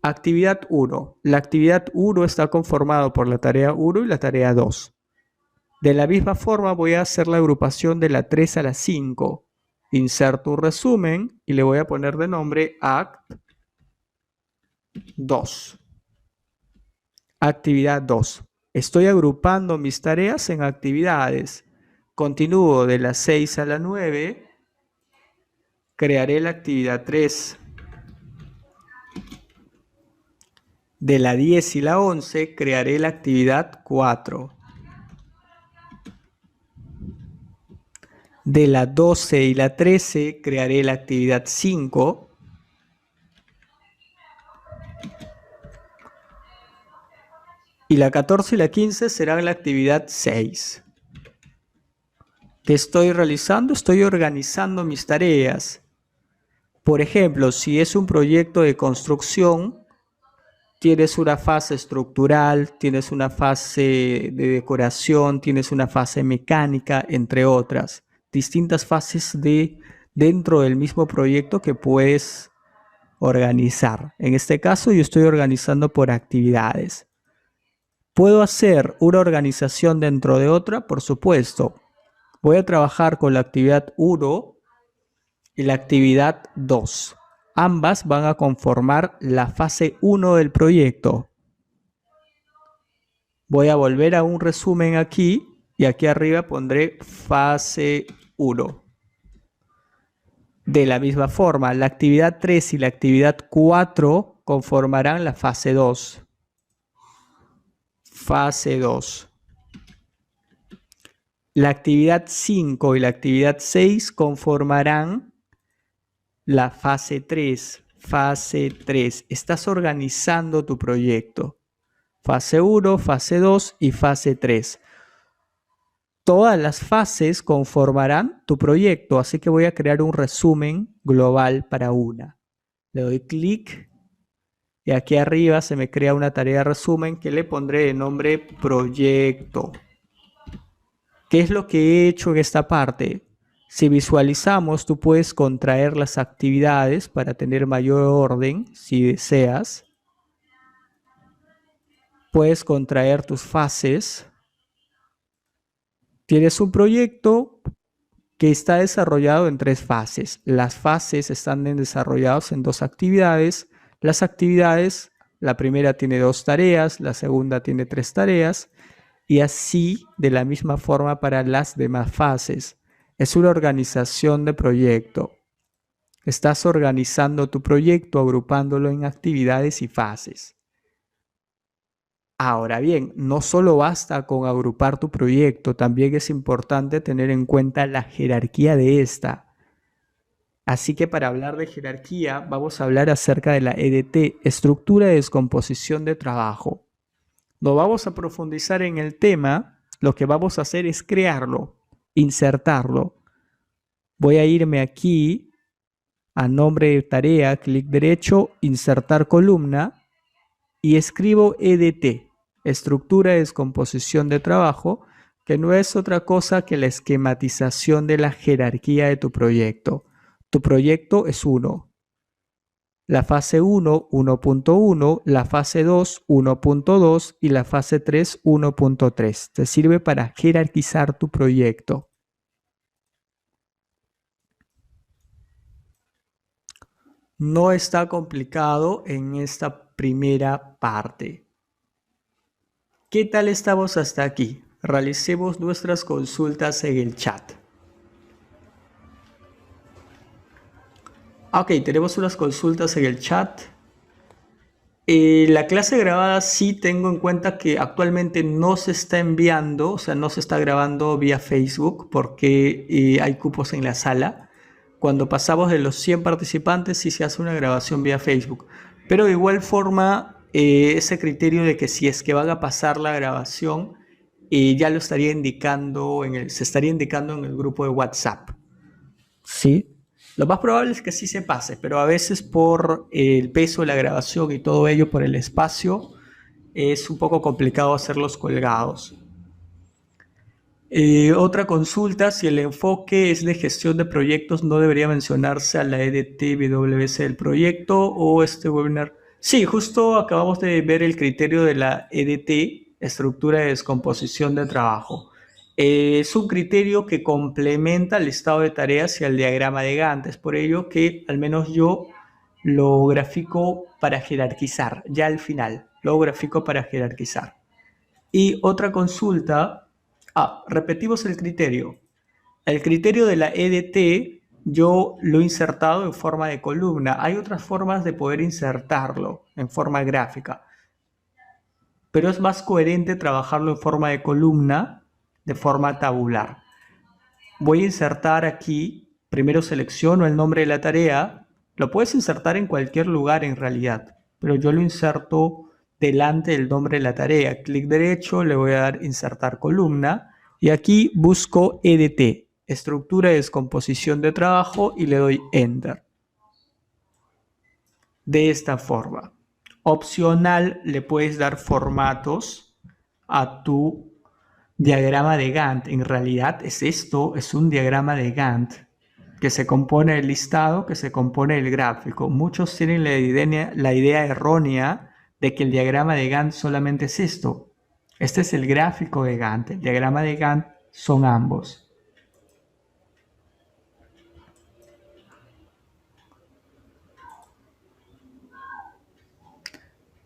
Actividad 1. La actividad 1 está conformada por la tarea 1 y la tarea 2. De la misma forma voy a hacer la agrupación de la 3 a la 5. Inserto un resumen y le voy a poner de nombre act 2. Actividad 2. Estoy agrupando mis tareas en actividades. Continúo de la 6 a la 9. Crearé la actividad 3. De la 10 y la 11 crearé la actividad 4. De la 12 y la 13 crearé la actividad 5. Y la 14 y la 15 serán la actividad 6. ¿Qué estoy realizando? Estoy organizando mis tareas. Por ejemplo, si es un proyecto de construcción, tienes una fase estructural, tienes una fase de decoración, tienes una fase mecánica, entre otras. Distintas fases dentro del mismo proyecto que puedes organizar. En este caso, yo estoy organizando por actividades. ¿Puedo hacer una organización dentro de otra? Por supuesto. Voy a trabajar con la actividad 1 y la actividad 2. Ambas van a conformar la fase 1 del proyecto. Voy a volver a un resumen aquí y aquí arriba pondré fase 1. De la misma forma, la actividad 3 y la actividad 4 conformarán la fase 2. Fase 2. La actividad 5 y la actividad 6 conformarán la fase 3. Fase 3. Estás organizando tu proyecto. Fase 1, fase 2 y fase 3. Todas las fases conformarán tu proyecto, así que voy a crear un resumen global para una. Le doy clic y aquí arriba se me crea una tarea de resumen que le pondré de nombre proyecto. ¿Qué es lo que he hecho en esta parte? Si visualizamos, tú puedes contraer las actividades para tener mayor orden, si deseas. Puedes contraer tus fases. Tienes un proyecto que está desarrollado en 3 fases. Las fases están desarrolladas en 2 actividades. Las actividades, la primera tiene 2 tareas, la segunda tiene 3 tareas. Y así de la misma forma para las demás fases. Es una organización de proyecto. Estás organizando tu proyecto agrupándolo en actividades y fases. Ahora bien, no solo basta con agrupar tu proyecto, también es importante tener en cuenta la jerarquía de esta. Así que para hablar de jerarquía vamos a hablar acerca de la EDT, estructura de descomposición de trabajo. No vamos a profundizar en el tema, lo que vamos a hacer es crearlo, insertarlo. Voy a irme aquí a nombre de tarea, clic derecho, insertar columna y escribo EDT, estructura de descomposición de trabajo, que no es otra cosa que la esquematización de la jerarquía de tu proyecto. Tu proyecto es 1. La fase 1, 1.1, la fase 2, 1.2 y la fase 3, 1.3. Te sirve para jerarquizar tu proyecto. No está complicado en esta primera parte. ¿Qué tal estamos hasta aquí? Realicemos nuestras consultas en el chat. Ok, tenemos unas consultas en el chat. La clase grabada sí tengo en cuenta que actualmente no se está enviando, o sea, no se está grabando vía Facebook porque hay cupos en la sala. Cuando pasamos de los 100 participantes sí se hace una grabación vía Facebook. Pero de igual forma, ese criterio de que si es que van a pasar la grabación, ya lo estaría indicando se estaría indicando en el grupo de WhatsApp. ¿Sí? Lo más probable es que sí se pase, pero a veces por el peso de la grabación y todo ello, por el espacio, es un poco complicado hacerlos colgados. Otra consulta, si el enfoque es de gestión de proyectos, ¿no debería mencionarse a la EDT-WS del proyecto o este webinar? Sí, justo acabamos de ver el criterio de la EDT, estructura de descomposición de trabajo. Es un criterio que complementa el listado de tareas y el diagrama de Gantt. Es por ello que al menos yo lo grafico para jerarquizar, ya al final, lo grafico para jerarquizar. Y otra consulta, repetimos el criterio. El criterio de la EDT yo lo he insertado en forma de columna. Hay otras formas de poder insertarlo en forma gráfica, pero es más coherente trabajarlo en forma de columna, de forma tabular. Voy a insertar aquí, primero selecciono el nombre de la tarea. Lo puedes insertar en cualquier lugar en realidad, pero yo lo inserto delante del nombre de la tarea. Clic derecho, le voy a dar insertar columna y aquí busco EDT, estructura de descomposición de trabajo, y le doy Enter. De esta forma. Opcional, le puedes dar formatos a tu diagrama de Gantt. En realidad es un diagrama de Gantt que se compone del listado, que se compone del gráfico. Muchos tienen la idea errónea de que el diagrama de Gantt solamente es esto. Este es el gráfico de Gantt. El diagrama de Gantt son ambos.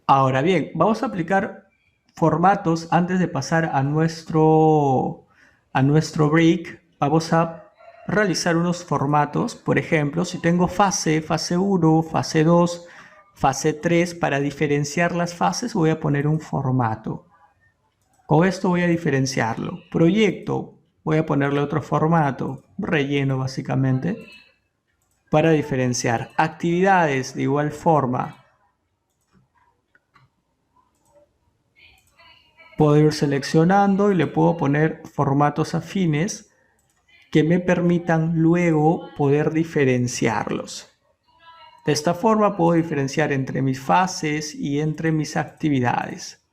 Ahora bien, vamos a aplicar formatos antes de pasar a nuestro break. Vamos a realizar unos formatos. Por ejemplo, si tengo fase 1, fase 2, fase 3, para diferenciar las fases voy a poner un formato. Con esto voy a diferenciarlo. Proyecto, voy a ponerle otro formato, relleno básicamente, para diferenciar. Actividades, de igual forma. Puedo ir seleccionando y le puedo poner formatos afines que me permitan luego poder diferenciarlos. De esta forma puedo diferenciar entre mis fases y entre mis actividades.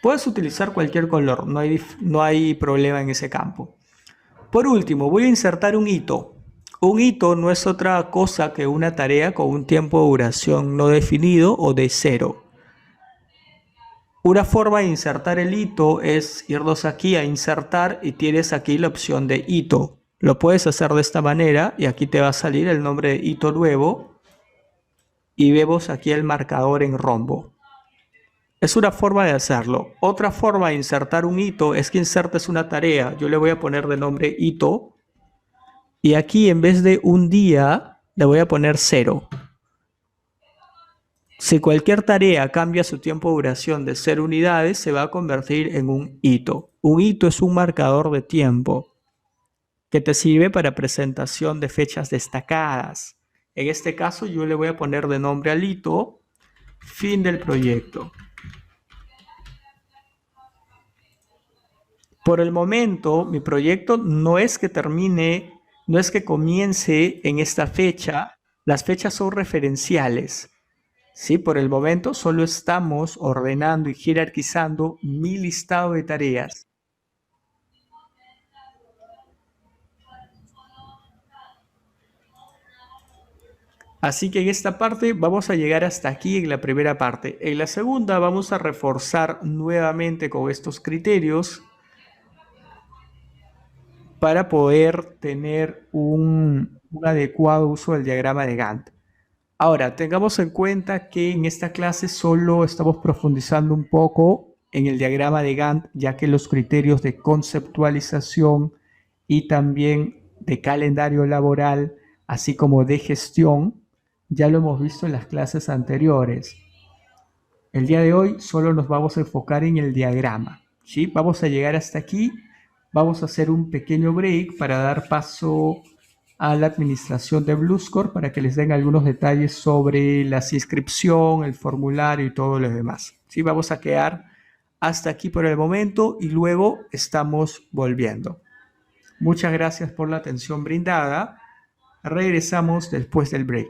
Puedes utilizar cualquier color, no hay problema en ese campo. Por último, voy a insertar un hito. Un hito no es otra cosa que una tarea con un tiempo de duración no definido o de 0. Una forma de insertar el hito es irnos aquí a insertar y tienes aquí la opción de hito. Lo puedes hacer de esta manera y aquí te va a salir el nombre de hito nuevo y vemos aquí el marcador en rombo. Es una forma de hacerlo. Otra forma de insertar un hito es que insertes una tarea. Yo le voy a poner de nombre hito y aquí en vez de un día le voy a poner 0. Si cualquier tarea cambia su tiempo de duración de 0 unidades, se va a convertir en un hito. Un hito es un marcador de tiempo que te sirve para presentación de fechas destacadas. En este caso yo le voy a poner de nombre al hito fin del proyecto. Por el momento, mi proyecto no es que termine no es que comience en esta fecha, las fechas son referenciales. Sí, por el momento solo estamos ordenando y jerarquizando mi listado de tareas. Así que en esta parte vamos a llegar hasta aquí en la primera parte. En la segunda vamos a reforzar nuevamente con estos criterios para poder tener un adecuado uso del diagrama de Gantt. Ahora, tengamos en cuenta que en esta clase solo estamos profundizando un poco en el diagrama de Gantt, ya que los criterios de conceptualización y también de calendario laboral, así como de gestión, ya lo hemos visto en las clases anteriores. El día de hoy solo nos vamos a enfocar en el diagrama, ¿sí? Vamos a llegar hasta aquí, vamos a hacer un pequeño break para dar paso a la administración de Bluescore para que les den algunos detalles sobre la inscripción, el formulario y todo lo demás. ¿Sí? Vamos a quedar hasta aquí por el momento y luego estamos volviendo. Muchas gracias por la atención brindada. Regresamos después del break.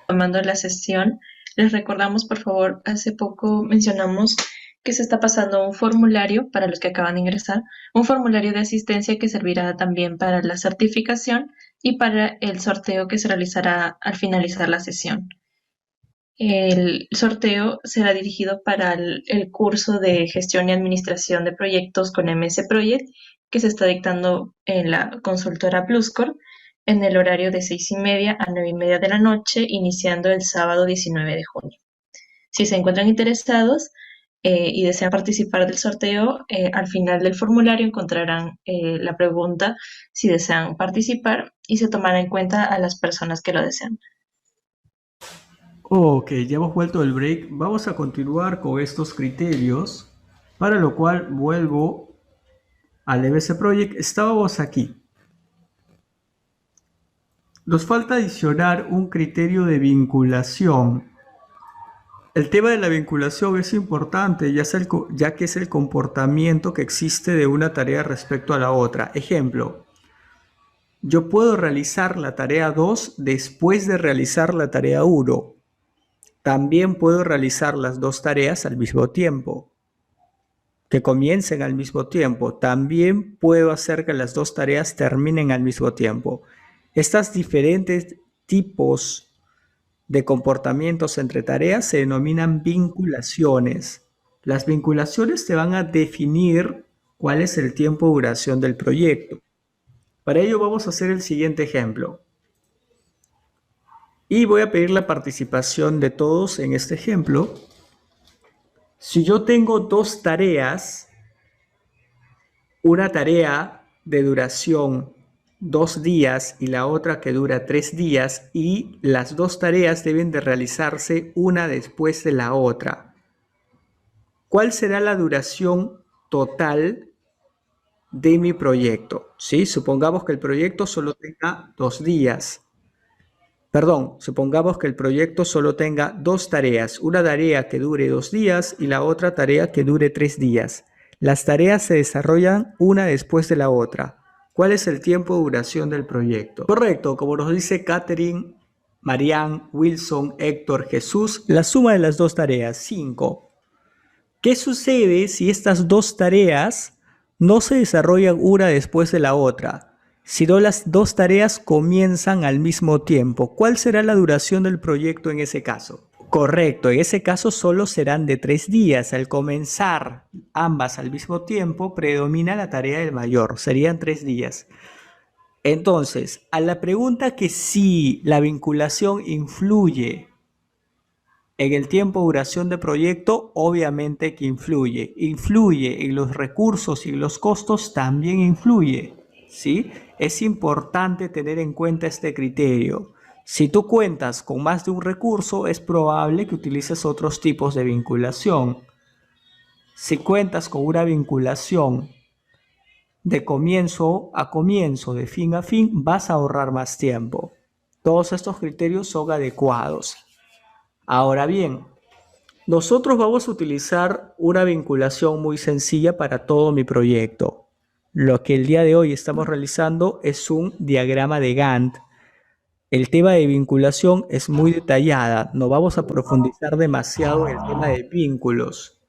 Tomando la sesión, les recordamos, por favor, hace poco mencionamos que se está pasando un formulario para los que acaban de ingresar, un formulario de asistencia que servirá también para la certificación y para el sorteo que se realizará al finalizar la sesión. El sorteo será dirigido para el curso de gestión y administración de proyectos con MS Project que se está dictando en la consultora Bluescore en el horario de 6:30 a 9:30 de la noche, iniciando el sábado 19 de junio. Si se encuentran interesados y desean participar del sorteo, al final del formulario encontrarán la pregunta si desean participar y se tomará en cuenta a las personas que lo desean. Ok, ya hemos vuelto del break. Vamos a continuar con estos criterios, para lo cual vuelvo al MS Project. Estábamos aquí. Nos falta adicionar un criterio de vinculación. El tema de la vinculación es importante, ya que es el comportamiento que existe de una tarea respecto a la otra. Ejemplo, yo puedo realizar la tarea 2 después de realizar la tarea 1. También puedo realizar las dos tareas al mismo tiempo, que comiencen al mismo tiempo. También puedo hacer que las dos tareas terminen al mismo tiempo. Estas diferentes tipos de comportamientos entre tareas se denominan vinculaciones. Las vinculaciones te van a definir cuál es el tiempo de duración del proyecto. Para ello vamos a hacer el siguiente ejemplo. Y voy a pedir la participación de todos en este ejemplo. Si yo tengo dos tareas, una tarea de duración 2 días y la otra que dura 3 días, y las dos tareas deben de realizarse una después de la otra, ¿cuál será la duración total de mi proyecto? ¿Sí? Supongamos que el proyecto solo tenga 2 días. Perdón, supongamos que el proyecto solo tenga dos tareas, una tarea que dure 2 días y la otra tarea que dure 3 días. Las tareas se desarrollan una después de la otra. ¿Cuál es el tiempo de duración del proyecto? Correcto, como nos dice Catherine, Marianne, Wilson, Héctor, Jesús, la suma de las dos tareas, 5. ¿Qué sucede si estas dos tareas no se desarrollan una después de la otra, sino las dos tareas comienzan al mismo tiempo? ¿Cuál será la duración del proyecto en ese caso? Correcto, en ese caso solo serán de 3 días. Al comenzar ambas al mismo tiempo, predomina la tarea del mayor, serían 3 días. Entonces, a la pregunta que si la vinculación influye en el tiempo de duración de proyecto, obviamente que influye. Influye en los recursos y en los costos, también influye, ¿sí? Es importante tener en cuenta este criterio. Si tú cuentas con más de un recurso, es probable que utilices otros tipos de vinculación. Si cuentas con una vinculación de comienzo a comienzo, de fin a fin, vas a ahorrar más tiempo. Todos estos criterios son adecuados. Ahora bien, nosotros vamos a utilizar una vinculación muy sencilla para todo mi proyecto. Lo que el día de hoy estamos realizando es un diagrama de Gantt. El tema de vinculación es muy detallada, no vamos a profundizar demasiado en el tema de vínculos,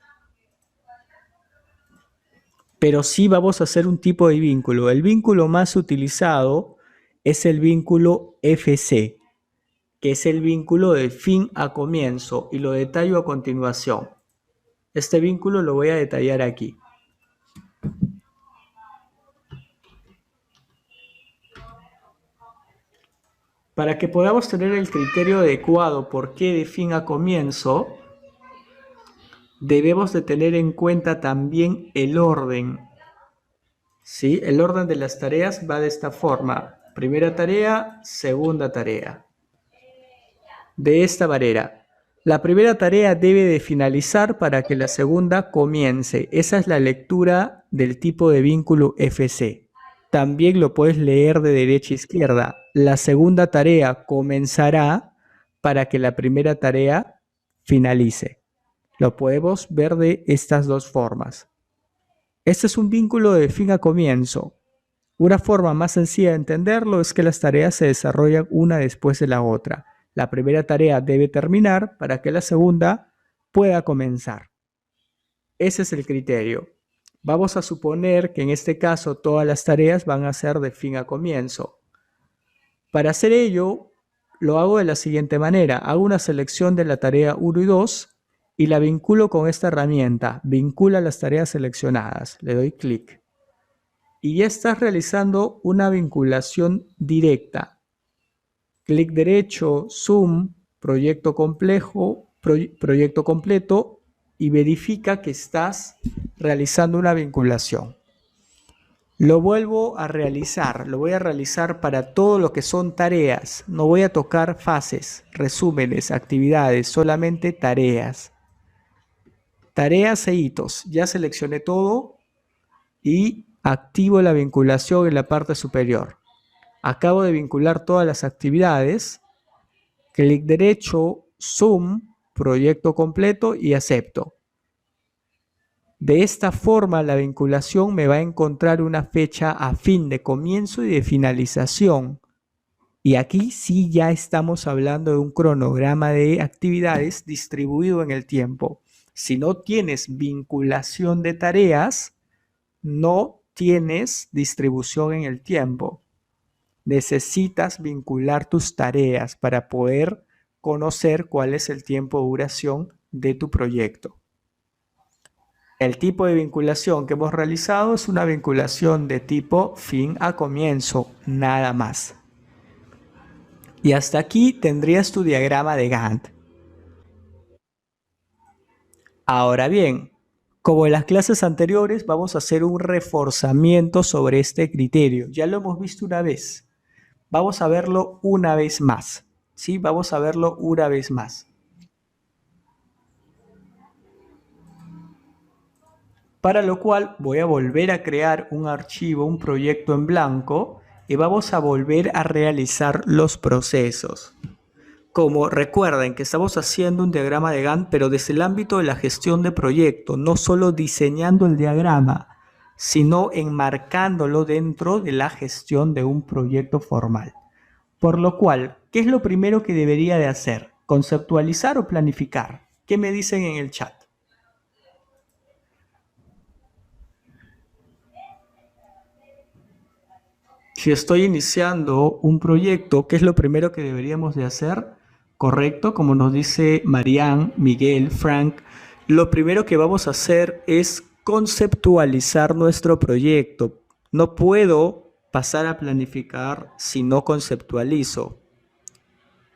pero sí vamos a hacer un tipo de vínculo. El vínculo más utilizado es el vínculo FC, que es el vínculo de fin a comienzo, y lo detallo a continuación. Este vínculo lo voy a detallar aquí. Para que podamos tener el criterio adecuado por qué de fin a comienzo, debemos de tener en cuenta también el orden. ¿Sí? El orden de las tareas va de esta forma: primera tarea, segunda tarea. De esta manera, la primera tarea debe de finalizar para que la segunda comience. Esa es la lectura del tipo de vínculo FC. También lo puedes leer de derecha a izquierda. La segunda tarea comenzará para que la primera tarea finalice. Lo podemos ver de estas dos formas. Este es un vínculo de fin a comienzo. Una forma más sencilla de entenderlo es que las tareas se desarrollan una después de la otra. La primera tarea debe terminar para que la segunda pueda comenzar. Ese es el criterio. Vamos a suponer que en este caso todas las tareas van a ser de fin a comienzo. Para hacer ello, lo hago de la siguiente manera. Hago una selección de la tarea 1 y 2 y la vinculo con esta herramienta. Vincula las tareas seleccionadas. Le doy clic. Y ya estás realizando una vinculación directa. Clic derecho, zoom, proyecto complejo, proyecto completo, y verifica que estás realizando una vinculación. Lo vuelvo a realizar, lo voy a realizar para todo lo que son tareas. No voy a tocar fases, resúmenes, actividades, solamente tareas. Tareas e hitos. Ya seleccioné todo y activo la vinculación en la parte superior. Acabo de vincular todas las actividades. Clic derecho, zoom, proyecto completo y acepto. De esta forma la vinculación me va a encontrar una fecha afín de comienzo y de finalización. Y aquí sí ya estamos hablando de un cronograma de actividades distribuido en el tiempo. Si no tienes vinculación de tareas, no tienes distribución en el tiempo. Necesitas vincular tus tareas para poder conocer cuál es el tiempo de duración de tu proyecto. El tipo de vinculación que hemos realizado es una vinculación de tipo fin a comienzo, nada más. Y hasta aquí tendrías tu diagrama de Gantt. Ahora bien, como en las clases anteriores, vamos a hacer un reforzamiento sobre este criterio. Ya lo hemos visto una vez. Vamos a verlo una vez más. ¿Sí? Vamos a verlo una vez más. Para lo cual voy a volver a crear un archivo, un proyecto en blanco, y vamos a volver a realizar los procesos. Como recuerden que estamos haciendo un diagrama de Gantt, pero desde el ámbito de la gestión de proyecto, no solo diseñando el diagrama, sino enmarcándolo dentro de la gestión de un proyecto formal. Por lo cual, ¿qué es lo primero que debería de hacer? ¿Conceptualizar o planificar? ¿Qué me dicen en el chat? Si estoy iniciando un proyecto, ¿qué es lo primero que deberíamos de hacer? Correcto, como nos dice Marianne, Miguel, Frank, lo primero que vamos a hacer es conceptualizar nuestro proyecto. No puedo pasar a planificar si no conceptualizo,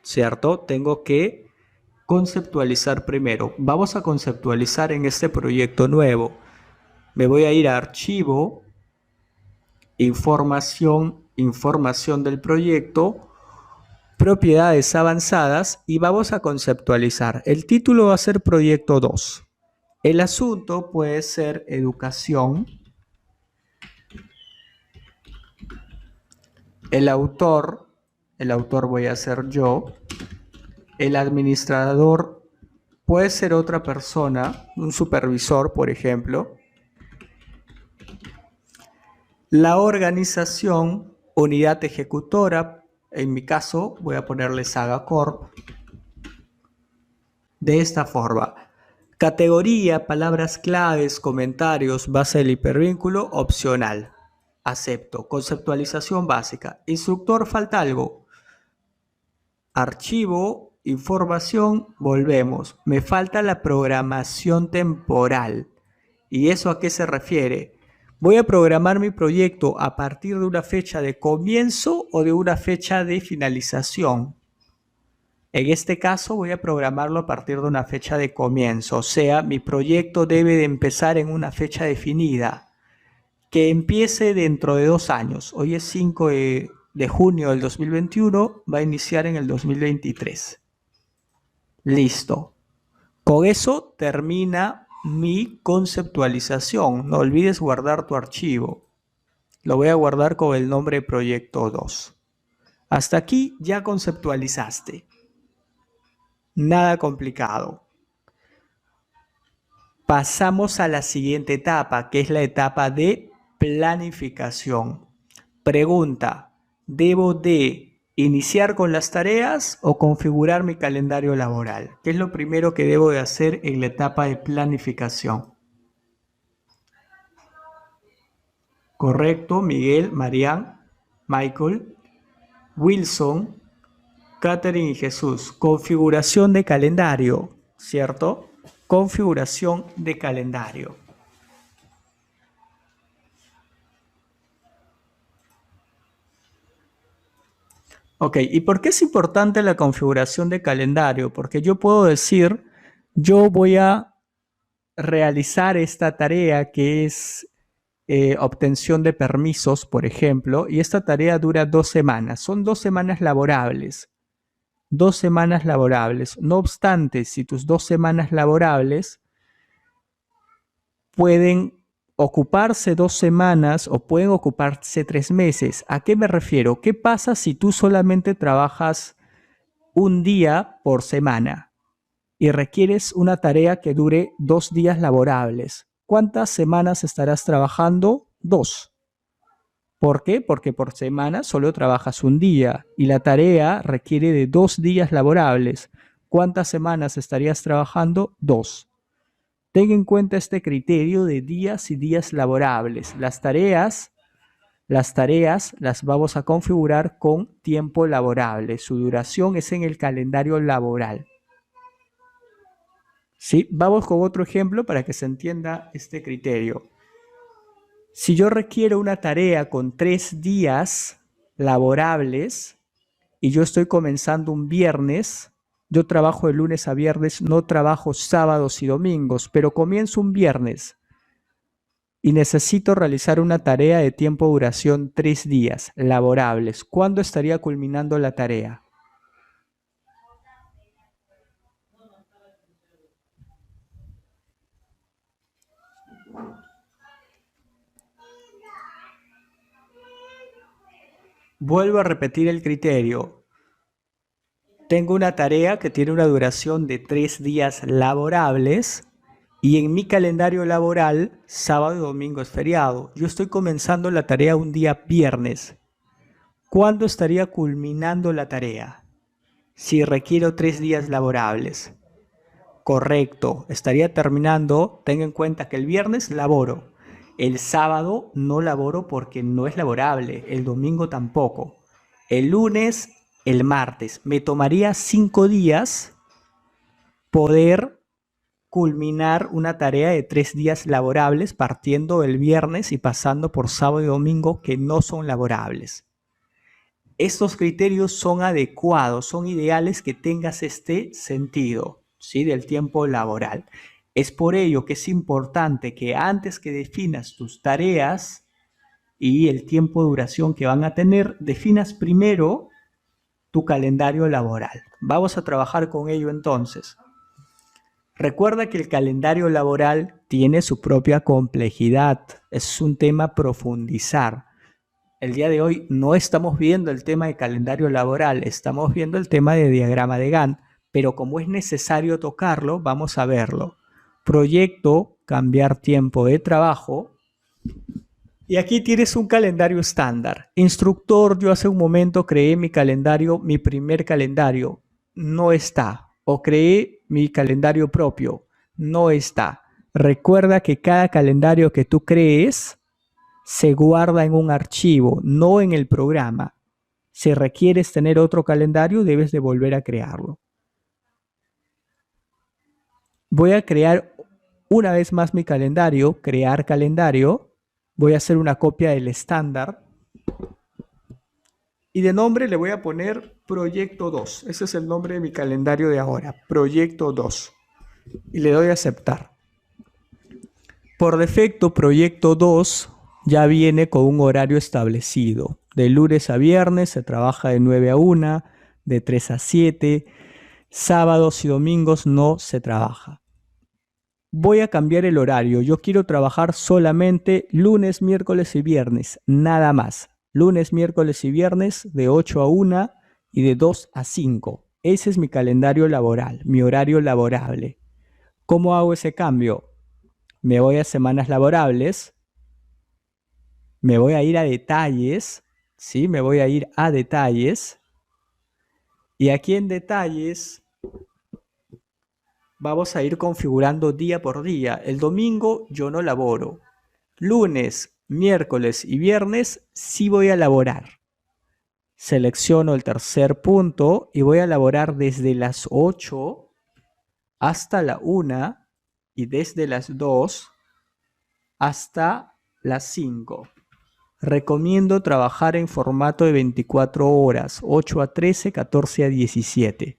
¿cierto? Tengo que conceptualizar primero. Vamos a conceptualizar en este proyecto nuevo. Me voy a ir a Archivo, Información del proyecto, Propiedades avanzadas, y vamos a conceptualizar. El título va a ser Proyecto 2. El asunto puede ser educación. El autor voy a ser yo. El administrador puede ser otra persona, un supervisor, por ejemplo. La organización, unidad ejecutora, en mi caso voy a ponerle Saga Corp, de esta forma. Categoría, palabras claves, comentarios, base del hipervínculo, opcional. Acepto. Conceptualización básica. Instructor, falta algo. Archivo, información, volvemos. Me falta la programación temporal. ¿Y eso a qué se refiere? Voy a programar mi proyecto a partir de una fecha de comienzo o de una fecha de finalización. En este caso voy a programarlo a partir de una fecha de comienzo, o sea, mi proyecto debe de empezar en una fecha definida, que empiece dentro de 2 años. Hoy es 5 de junio del 2021, va a iniciar en el 2023. Listo. Con eso termina mi conceptualización. No olvides guardar tu archivo. Lo voy a guardar con el nombre proyecto 2. Hasta aquí ya conceptualizaste. Nada complicado. Pasamos a la siguiente etapa, que es la etapa de planificación. Pregunta, ¿debo de iniciar con las tareas o configurar mi calendario laboral? ¿Qué es lo primero que debo de hacer en la etapa de planificación? Correcto, Miguel, Marian, Michael, Wilson, Catherine y Jesús. Configuración de calendario, ¿cierto? Configuración de calendario. Ok, ¿y por qué es importante la configuración de calendario? Porque yo puedo decir, yo voy a realizar esta tarea que es obtención de permisos, por ejemplo, y esta tarea dura 2 semanas. Son 2 semanas laborables. 2 semanas laborables. No obstante, si tus 2 semanas laborables pueden ocuparse 2 semanas o pueden ocuparse 3 meses. ¿A qué me refiero? ¿Qué pasa si tú solamente trabajas un día por semana y requieres una tarea que dure 2 días laborables? ¿Cuántas semanas estarás trabajando? 2. ¿Por qué? Porque por semana solo trabajas un día y la tarea requiere de 2 días laborables. ¿Cuántas semanas estarías trabajando? 2. Ten en cuenta este criterio de días y días laborables. Las tareas las vamos a configurar con tiempo laborable. Su duración es en el calendario laboral. ¿Sí? Vamos con otro ejemplo para que se entienda este criterio. Si yo requiero una tarea con 3 días laborables y yo estoy comenzando un viernes, yo trabajo de lunes a viernes, no trabajo sábados y domingos, pero comienzo un viernes y necesito realizar una tarea de tiempo duración 3 días laborables. ¿Cuándo estaría culminando la tarea? Vuelvo a repetir el criterio. Tengo una tarea que tiene una duración de 3 días laborables y en mi calendario laboral, sábado y domingo es feriado. Yo estoy comenzando la tarea un día viernes. ¿Cuándo estaría culminando la tarea? Si requiero 3 días laborables. Correcto, estaría terminando. Ten en cuenta que el viernes laboro. El sábado no laboro porque no es laborable. El domingo tampoco. El lunes, el martes. Me tomaría 5 días poder culminar una tarea de 3 días laborables partiendo del viernes y pasando por sábado y domingo que no son laborables. Estos criterios son adecuados, son ideales que tengas este sentido, ¿sí? Del tiempo laboral. Es por ello que es importante que antes que definas tus tareas y el tiempo de duración que van a tener, definas primero tu calendario laboral. Vamos a trabajar con ello entonces. Recuerda que el calendario laboral tiene su propia complejidad, es un tema a profundizar. El día de hoy no estamos viendo el tema de calendario laboral, estamos viendo el tema de diagrama de Gantt, pero como es necesario tocarlo, vamos a verlo. Proyecto, cambiar tiempo de trabajo. Y aquí tienes un calendario estándar. Instructor, yo hace un momento creé mi calendario, mi primer calendario. No está. O creé mi calendario propio. No está. Recuerda que cada calendario que tú crees se guarda en un archivo, no en el programa. Si requieres tener otro calendario, debes de volver a crearlo. Voy a crear una vez más mi calendario, crear calendario. Voy a hacer una copia del estándar. Y de nombre le voy a poner Proyecto 2. Ese es el nombre de mi calendario de ahora, Proyecto 2. Y le doy a aceptar. Por defecto, Proyecto 2 ya viene con un horario establecido. De lunes a viernes se trabaja de 9 a 1, de 3 a 7. Sábados y domingos no se trabaja. Voy a cambiar el horario. Yo quiero trabajar solamente lunes, miércoles y viernes, nada más. Lunes, miércoles y viernes de 8 a 1 y de 2 a 5. Ese es mi calendario laboral, mi horario laborable. ¿Cómo hago ese cambio? Me voy a semanas laborables, me voy a ir a detalles, ¿sí? Me voy a ir a detalles. Y aquí en detalles vamos a ir configurando día por día. El domingo yo no laboro. Lunes, miércoles y viernes sí voy a laborar. Selecciono el tercer punto y voy a laborar desde las 8 hasta la 1 y desde las 2 hasta las 5. Recomiendo trabajar en formato de 24 horas, 8 a 13, 14 a 17.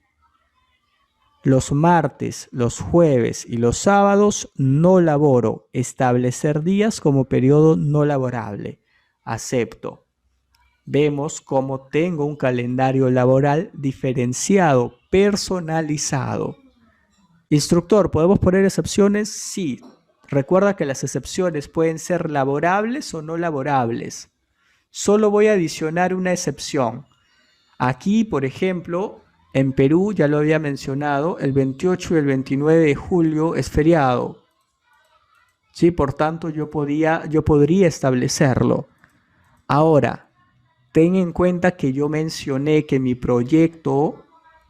Los martes, los jueves y los sábados no laboro. Establecer días como periodo no laborable. Acepto. Vemos cómo tengo un calendario laboral diferenciado, personalizado. Instructor, ¿podemos poner excepciones? Sí. Recuerda que las excepciones pueden ser laborables o no laborables. Solo voy a adicionar una excepción. Aquí, por ejemplo, en Perú, ya lo había mencionado, el 28 y el 29 de julio es feriado. Sí, por tanto, yo podría establecerlo. Ahora, ten en cuenta que yo mencioné que mi proyecto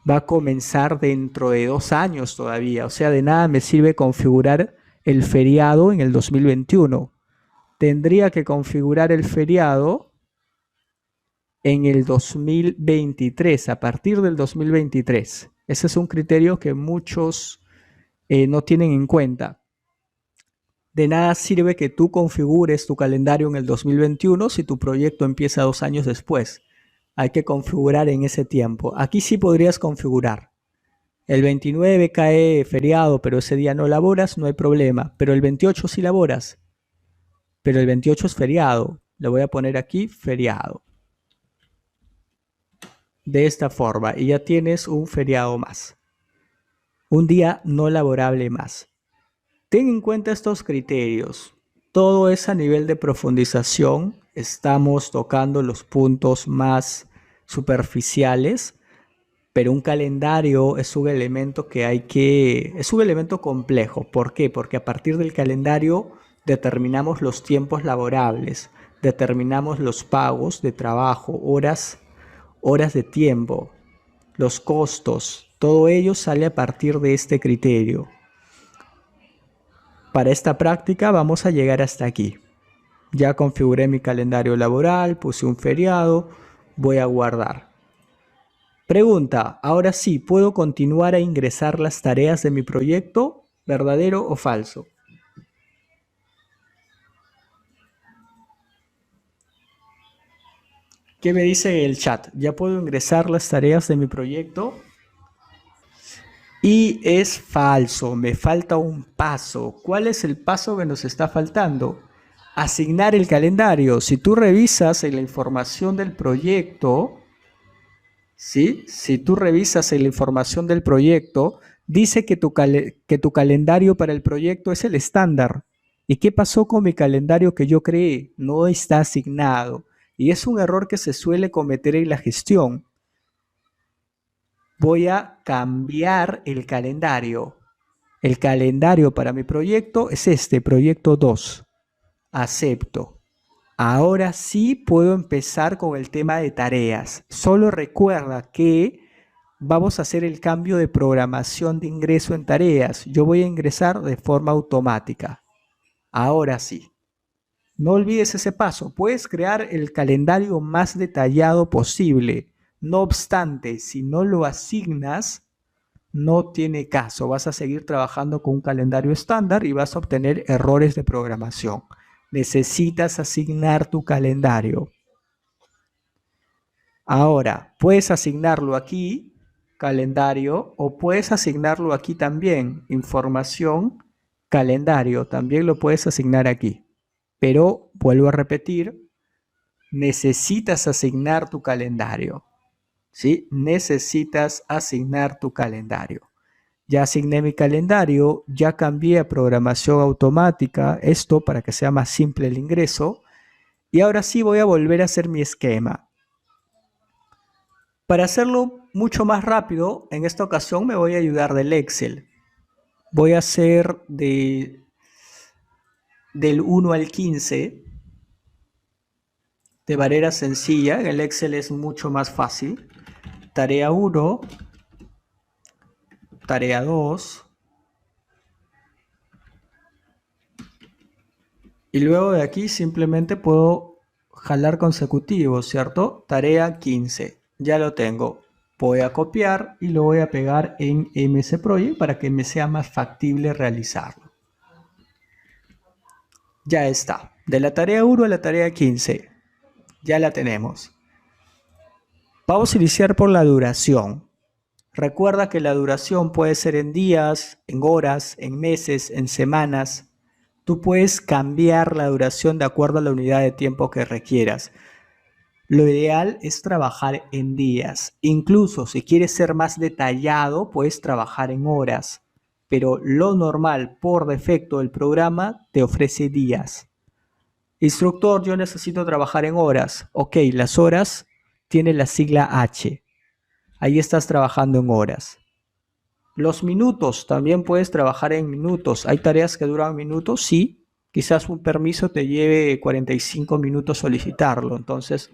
va a comenzar dentro de 2 años todavía. O sea, de nada me sirve configurar el feriado en el 2021. Tendría que configurar el feriado en el 2023, a partir del 2023. Ese es un criterio que muchos no tienen en cuenta. De nada sirve que tú configures tu calendario en el 2021 si tu proyecto empieza 2 años después. Hay que configurar en ese tiempo. Aquí sí podrías configurar. El 29 cae feriado, pero ese día no laboras, no hay problema. Pero el 28 sí laboras. Pero el 28 es feriado. Le voy a poner aquí feriado. De esta forma. Y ya tienes un feriado más. Un día no laborable más. Ten en cuenta estos criterios. Todo es a nivel de profundización. Estamos tocando los puntos más superficiales, pero un calendario es un elemento es un elemento complejo. ¿Por qué? Porque a partir del calendario determinamos los tiempos laborables, determinamos los pagos de trabajo, horas de tiempo, los costos. Todo ello sale a partir de este criterio. Para esta práctica vamos a llegar hasta aquí. Ya configuré mi calendario laboral, puse un feriado, voy a guardar. Pregunta, ahora sí, ¿puedo continuar a ingresar las tareas de mi proyecto? ¿Verdadero o falso? ¿Qué me dice el chat? ¿Ya puedo ingresar las tareas de mi proyecto? Y es falso, me falta un paso. ¿Cuál es el paso que nos está faltando? Asignar el calendario. Si tú revisas en la información del proyecto, ¿sí? Si tú revisas en la información del proyecto, dice que tu calendario para el proyecto es el estándar. ¿Y qué pasó con mi calendario que yo creé? No está asignado. Y es un error que se suele cometer en la gestión. Voy a cambiar el calendario. El calendario para mi proyecto es este, proyecto 2. Acepto. Ahora sí puedo empezar con el tema de tareas. Solo recuerda que vamos a hacer el cambio de programación de ingreso en tareas. Yo voy a ingresar de forma automática. Ahora sí. No olvides ese paso. Puedes crear el calendario más detallado posible. No obstante, si no lo asignas, no tiene caso. Vas a seguir trabajando con un calendario estándar y vas a obtener errores de programación. Necesitas asignar tu calendario. Ahora, puedes asignarlo aquí, calendario, o puedes asignarlo aquí también, información, calendario. También lo puedes asignar aquí. Pero, vuelvo a repetir, necesitas asignar tu calendario. ¿Sí? Necesitas asignar tu calendario. Ya asigné mi calendario, ya cambié a programación automática, esto para que sea más simple el ingreso. Y ahora sí voy a volver a hacer mi esquema. Para hacerlo mucho más rápido, en esta ocasión me voy a ayudar del Excel. Voy a hacer del 1 al 15 de manera sencilla. En el Excel es mucho más fácil. Tarea 1, tarea 2. Y luego de aquí simplemente puedo jalar consecutivo, ¿cierto? Tarea 15. Ya lo tengo. Voy a copiar y lo voy a pegar en MS Project para que me sea más factible realizarlo. Ya está. De la tarea 1 a la tarea 15. Ya la tenemos. Vamos a iniciar por la duración. Recuerda que la duración puede ser en días, en horas, en meses, en semanas. Tú puedes cambiar la duración de acuerdo a la unidad de tiempo que requieras. Lo ideal es trabajar en días. Incluso si quieres ser más detallado, puedes trabajar en horas. Pero lo normal, por defecto, del programa te ofrece días. Instructor, yo necesito trabajar en horas. Ok, las horas tienen la sigla H. Ahí estás trabajando en horas. Los minutos, también puedes trabajar en minutos. ¿Hay tareas que duran minutos? Sí. Quizás un permiso te lleve 45 minutos solicitarlo. Entonces,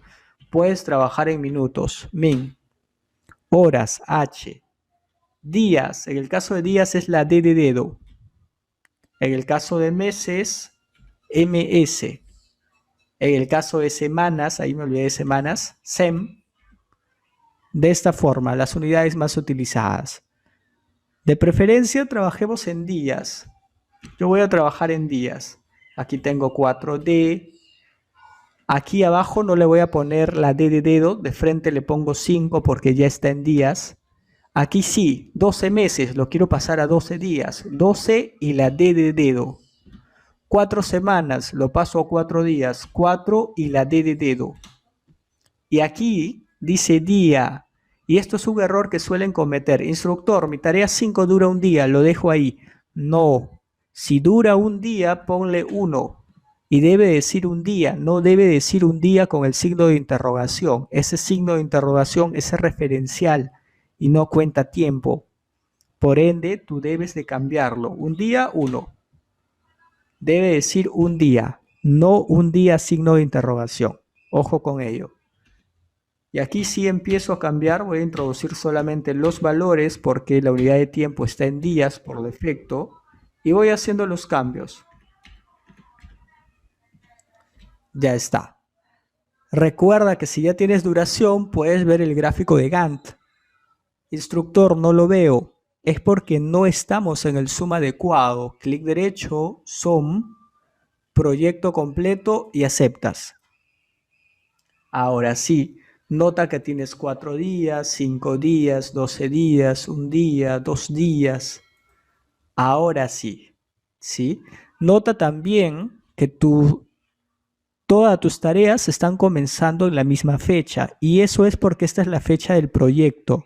puedes trabajar en minutos. Min. Horas, H. Días. En el caso de días es la D de dedo. En el caso de meses, MS. En el caso de semanas, ahí me olvidé de semanas, SEM. De esta forma, las unidades más utilizadas. De preferencia, trabajemos en días. Yo voy a trabajar en días. Aquí tengo 4D. Aquí abajo no le voy a poner la D de dedo. De frente le pongo 5 porque ya está en días. Aquí sí, 12 meses. Lo quiero pasar a 12 días. 12 y la D de dedo. 4 semanas. Lo paso a 4 días. 4 y la D de dedo. Y aquí dice día. Y esto es un error que suelen cometer. Instructor, mi tarea 5 dura un día. Lo dejo ahí. No. Si dura un día, ponle 1. Y debe decir un día, no debe decir un día con el signo de interrogación. Ese signo de interrogación es referencial y no cuenta tiempo. Por ende, tú debes de cambiarlo. Un día, 1. Debe decir un día, no un día signo de interrogación. Ojo con ello. Y aquí sí empiezo a cambiar, voy a introducir solamente los valores porque la unidad de tiempo está en días por defecto. Y voy haciendo los cambios. Ya está. Recuerda que si ya tienes duración, puedes ver el gráfico de Gantt. Instructor, no lo veo. Es porque no estamos en el zoom adecuado. Clic derecho, zoom, proyecto completo y aceptas. Ahora sí, nota que tienes 4 días, 5 días, 12 días, 1 día, 2 días. Ahora sí, ¿sí? Nota también que todas tus tareas están comenzando en la misma fecha y eso es porque esta es la fecha del proyecto.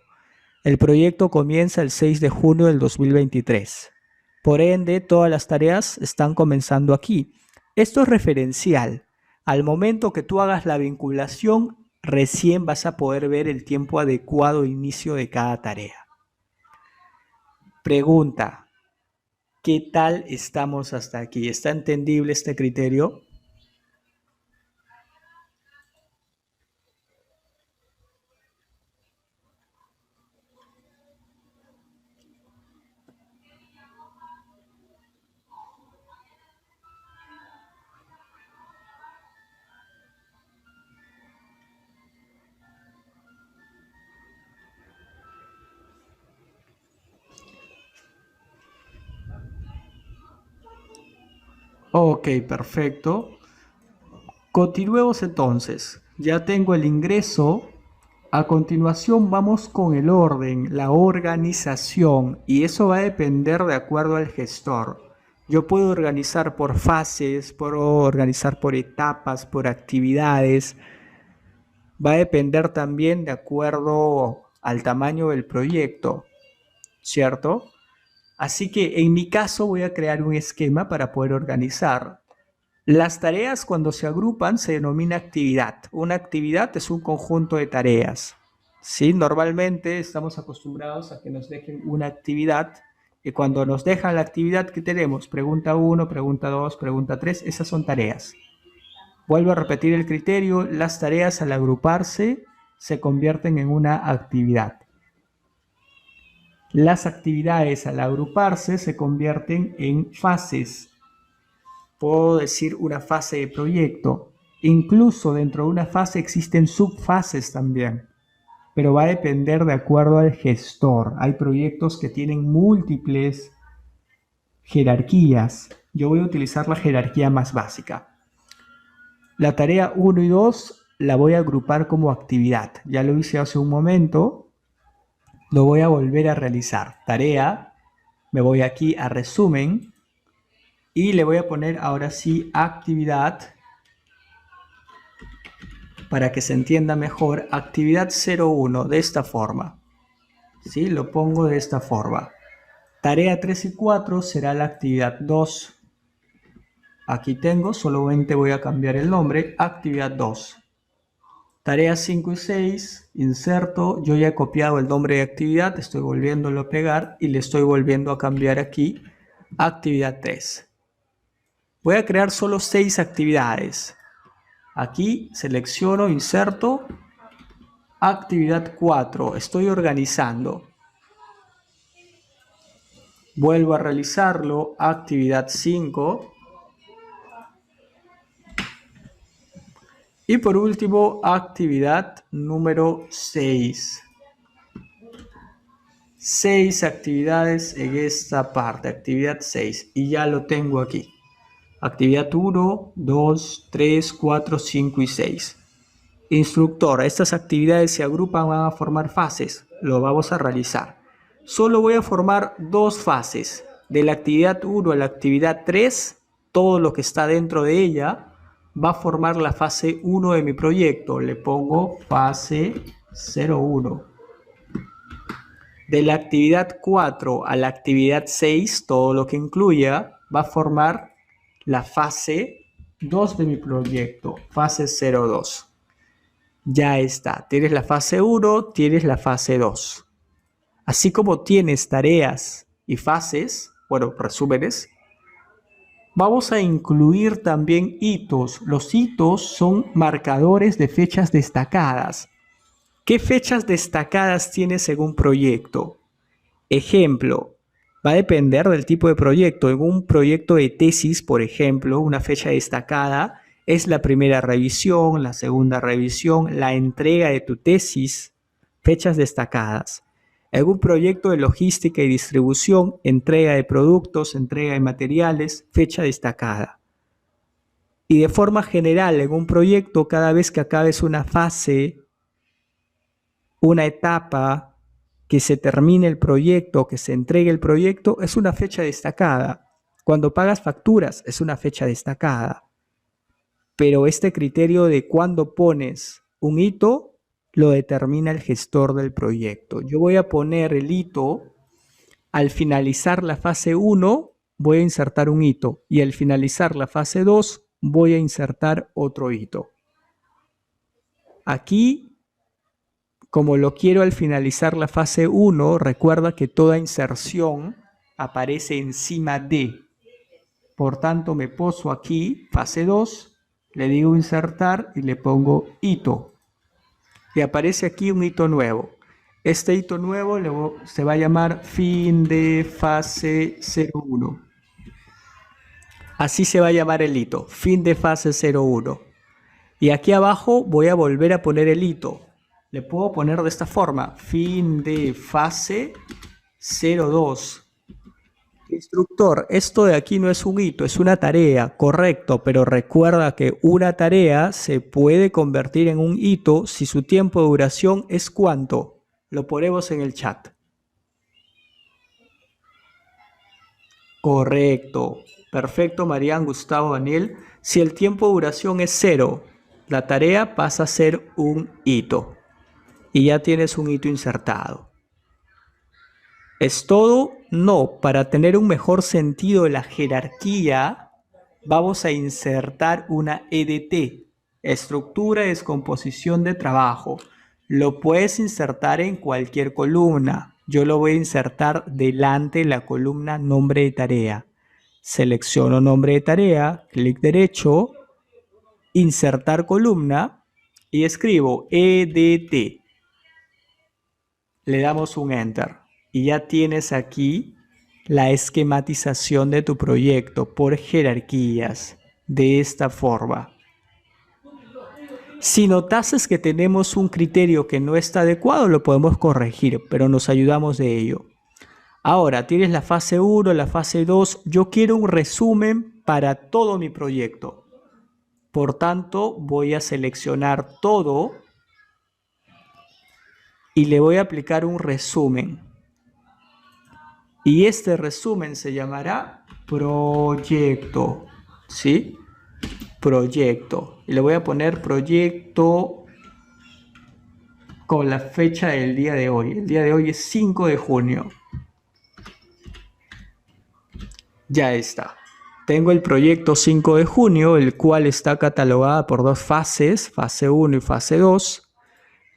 El proyecto comienza el 6 de junio del 2023. Por ende, todas las tareas están comenzando aquí. Esto es referencial. Al momento que tú hagas la vinculación, recién vas a poder ver el tiempo adecuado de inicio de cada tarea. Pregunta, ¿qué tal estamos hasta aquí? ¿Está entendible este criterio? Ok, perfecto. Continuemos entonces. Ya tengo el ingreso. A continuación vamos con el orden, la organización, y eso va a depender de acuerdo al gestor. Yo puedo organizar por fases, puedo organizar por etapas, por actividades. Va a depender también de acuerdo al tamaño del proyecto, ¿cierto? Así que en mi caso voy a crear un esquema para poder organizar. Las tareas cuando se agrupan se denomina actividad. Una actividad es un conjunto de tareas. ¿Sí? Normalmente estamos acostumbrados a que nos dejen una actividad y cuando nos dejan la actividad que tenemos, pregunta 1, pregunta 2, pregunta 3, esas son tareas. Vuelvo a repetir el criterio, las tareas al agruparse se convierten en una actividad. Las actividades al agruparse se convierten en fases. Puedo decir una fase de proyecto. Incluso dentro de una fase existen subfases también, pero va a depender de acuerdo al gestor. Hay proyectos que tienen múltiples jerarquías. Yo voy a utilizar la jerarquía más básica. La tarea 1 y 2 la voy a agrupar como actividad. Ya lo hice hace un momento. Lo voy a volver a realizar. Tarea, me voy aquí a resumen y le voy a poner ahora sí actividad. Para que se entienda mejor, actividad 01 de esta forma. ¿Sí? Lo pongo de esta forma. Tarea 3 y 4 será la actividad 2. Aquí tengo, solamente voy a cambiar el nombre, actividad 2. Tarea 5 y 6, inserto, yo ya he copiado el nombre de actividad, estoy volviéndolo a pegar y le estoy volviendo a cambiar aquí, actividad 3. Voy a crear solo 6 actividades. Aquí selecciono, inserto, actividad 4, estoy organizando. Vuelvo a realizarlo, actividad 5. Y por último, actividad número 6. 6 actividades en esta parte, actividad 6. Y ya lo tengo aquí. Actividad 1, 2, 3, 4, 5 y 6. Instructor, estas actividades se agrupan, van a formar fases. Lo vamos a realizar. Solo voy a formar 2 fases. De la actividad 1 a la actividad 3, todo lo que está dentro de ella va a formar la fase 1 de mi proyecto. Le pongo fase 01. De la actividad 4 a la actividad 6, todo lo que incluya, va a formar la fase 2 de mi proyecto, fase 02. Ya está, tienes la fase 1, tienes la fase 2. Así como tienes tareas y fases, bueno, resúmenes, vamos a incluir también hitos. Los hitos son marcadores de fechas destacadas. ¿Qué fechas destacadas tienes en un proyecto? Ejemplo, va a depender del tipo de proyecto. En un proyecto de tesis, por ejemplo, una fecha destacada es la primera revisión, la segunda revisión, la entrega de tu tesis, fechas destacadas. En un proyecto de logística y distribución, entrega de productos, entrega de materiales, fecha destacada. Y de forma general, en un proyecto, cada vez que acabes una fase, una etapa, que se termine el proyecto, que se entregue el proyecto, es una fecha destacada. Cuando pagas facturas, es una fecha destacada. Pero este criterio de cuándo pones un hito, lo determina el gestor del proyecto. Yo voy a poner el hito al finalizar la fase 1, voy a insertar un hito. Y al finalizar la fase 2, voy a insertar otro hito. Aquí, como lo quiero al finalizar la fase 1, recuerda que toda inserción aparece encima de. Por tanto, me poso aquí, fase 2, le digo insertar y le pongo hito. Y aparece aquí un hito nuevo. Este hito nuevo se va a llamar fin de fase 01. Así se va a llamar el hito, fin de fase 01. Y aquí abajo voy a volver a poner el hito. Le puedo poner de esta forma, fin de fase 02. Instructor, esto de aquí no es un hito, es una tarea, correcto, pero recuerda que una tarea se puede convertir en un hito si su tiempo de duración es ¿cuánto? Lo ponemos en el chat. Correcto. Perfecto, Marían, Gustavo, Daniel. Si el tiempo de duración es 0, la tarea pasa a ser un hito. Y ya tienes un hito insertado. ¿Es todo? No. Para tener un mejor sentido de la jerarquía, vamos a insertar una EDT, estructura de descomposición de trabajo. Lo puedes insertar en cualquier columna. Yo lo voy a insertar delante de la columna nombre de tarea. Selecciono nombre de tarea, clic derecho, insertar columna y escribo EDT. Le damos un enter y ya tienes aquí la esquematización de tu proyecto por jerarquías de esta forma. Si notases que tenemos un criterio que no está adecuado, lo podemos corregir, pero nos ayudamos de ello. Ahora tienes la fase 1, la fase 2. Yo quiero un resumen para todo mi proyecto. Por tanto, voy a seleccionar todo y le voy a aplicar un resumen. Y este resumen se llamará proyecto, ¿sí? Proyecto. Y le voy a poner proyecto con la fecha del día de hoy. El día de hoy es 5 de junio. Ya está. Tengo el proyecto 5 de junio, el cual está catalogada por dos fases, fase 1 y fase 2.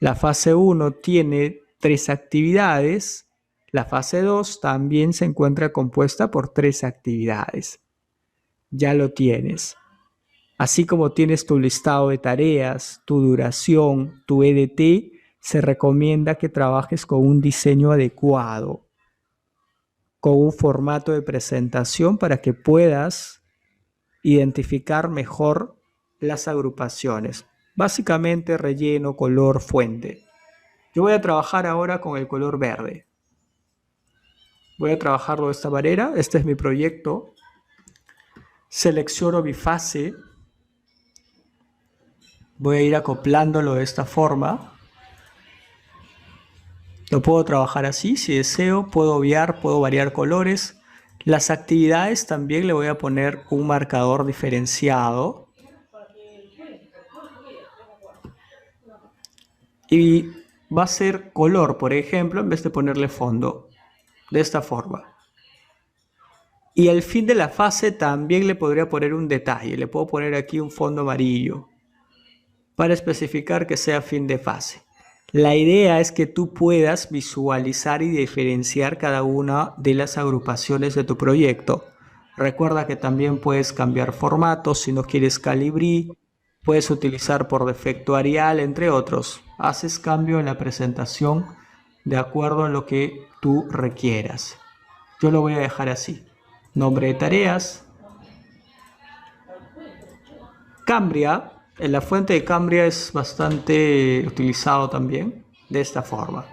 La fase 1 tiene 3 actividades. La fase 2 también se encuentra compuesta por 3 actividades. Ya lo tienes. Así como tienes tu listado de tareas, tu duración, tu EDT, se recomienda que trabajes con un diseño adecuado, con un formato de presentación para que puedas identificar mejor las agrupaciones. Básicamente relleno, color, fuente. Yo voy a trabajar ahora con el color verde. Voy a trabajarlo de esta manera. Este es mi proyecto. Selecciono mi fase. Voy a ir acoplándolo de esta forma. Lo puedo trabajar así, si deseo, puedo obviar, puedo variar colores. Las actividades también le voy a poner un marcador diferenciado. Y va a ser color, por ejemplo, en vez de ponerle fondo. De esta forma. Y al fin de la fase también le podría poner un detalle. Le puedo poner aquí un fondo amarillo para especificar que sea fin de fase. La idea es que tú puedas visualizar y diferenciar cada una de las agrupaciones de tu proyecto. Recuerda que también puedes cambiar formatos si no quieres Calibri, puedes utilizar por defecto Arial, entre otros. Haces cambio en la presentación de acuerdo a lo que tú requieras. Yo lo voy a dejar así. Nombre de tareas. Cambria. En la fuente de Cambria es bastante utilizado también. De esta forma.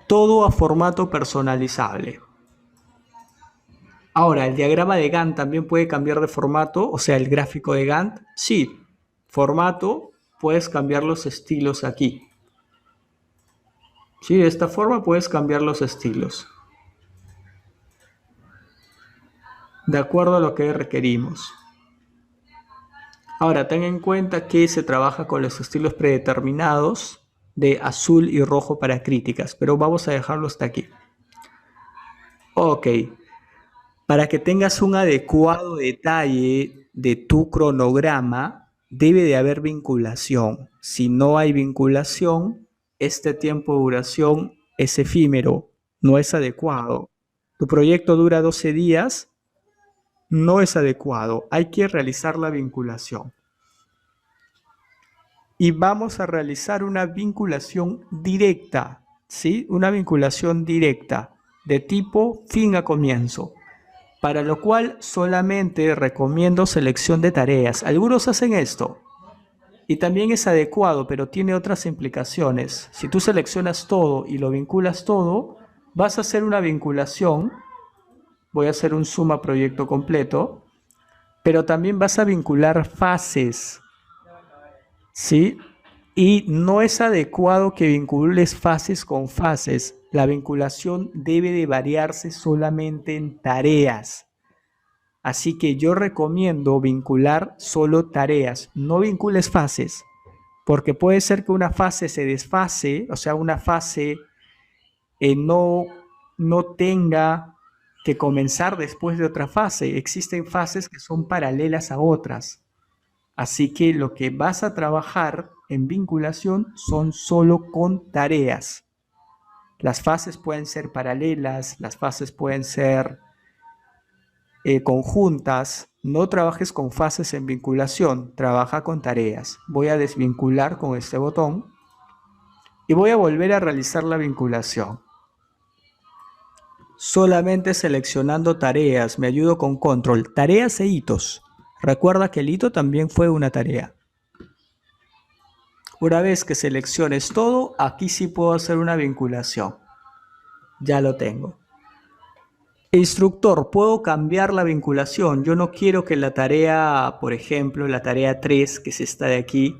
Todo a formato personalizable. Ahora, el diagrama de Gantt también puede cambiar de formato. O sea, el gráfico de Gantt. Sí. Formato. Puedes cambiar los estilos aquí. Sí, de esta forma puedes cambiar los estilos. De acuerdo a lo que requerimos. Ahora, ten en cuenta que se trabaja con los estilos predeterminados de azul y rojo para críticas, pero vamos a dejarlo hasta aquí. Ok, para que tengas un adecuado detalle de tu cronograma, debe de haber vinculación. Si no hay vinculación, este tiempo de duración es efímero, no es adecuado. Tu proyecto dura 12 días. No es adecuado, hay que realizar la vinculación. Y vamos a realizar una vinculación directa, ¿sí? Una vinculación directa de tipo fin a comienzo, para lo cual solamente recomiendo selección de tareas. Algunos hacen esto y también es adecuado, pero tiene otras implicaciones. Si tú seleccionas todo y lo vinculas todo, vas a hacer una vinculación voy a hacer un suma proyecto completo, pero también vas a vincular fases, ¿sí? Y no es adecuado que vincules fases con fases. La vinculación debe de variarse solamente en tareas. Así que yo recomiendo vincular solo tareas, no vincules fases, porque puede ser que una fase se desfase, o sea, una fase no, no tenga que comenzar después de otra fase. Existen fases que son paralelas a otras. Así que lo que vas a trabajar en vinculación son solo con tareas. Las fases pueden ser paralelas, las fases pueden ser conjuntas. No trabajes con fases en vinculación, trabaja con tareas. Voy a desvincular con este botón y voy a volver a realizar la vinculación. Solamente seleccionando tareas, me ayudo con control, tareas e hitos. Recuerda que el hito también fue una tarea. Una vez que selecciones todo, aquí sí puedo hacer una vinculación. Ya lo tengo. Instructor, puedo cambiar la vinculación. Yo no quiero que la tarea, por ejemplo, la tarea 3, que es esta de aquí,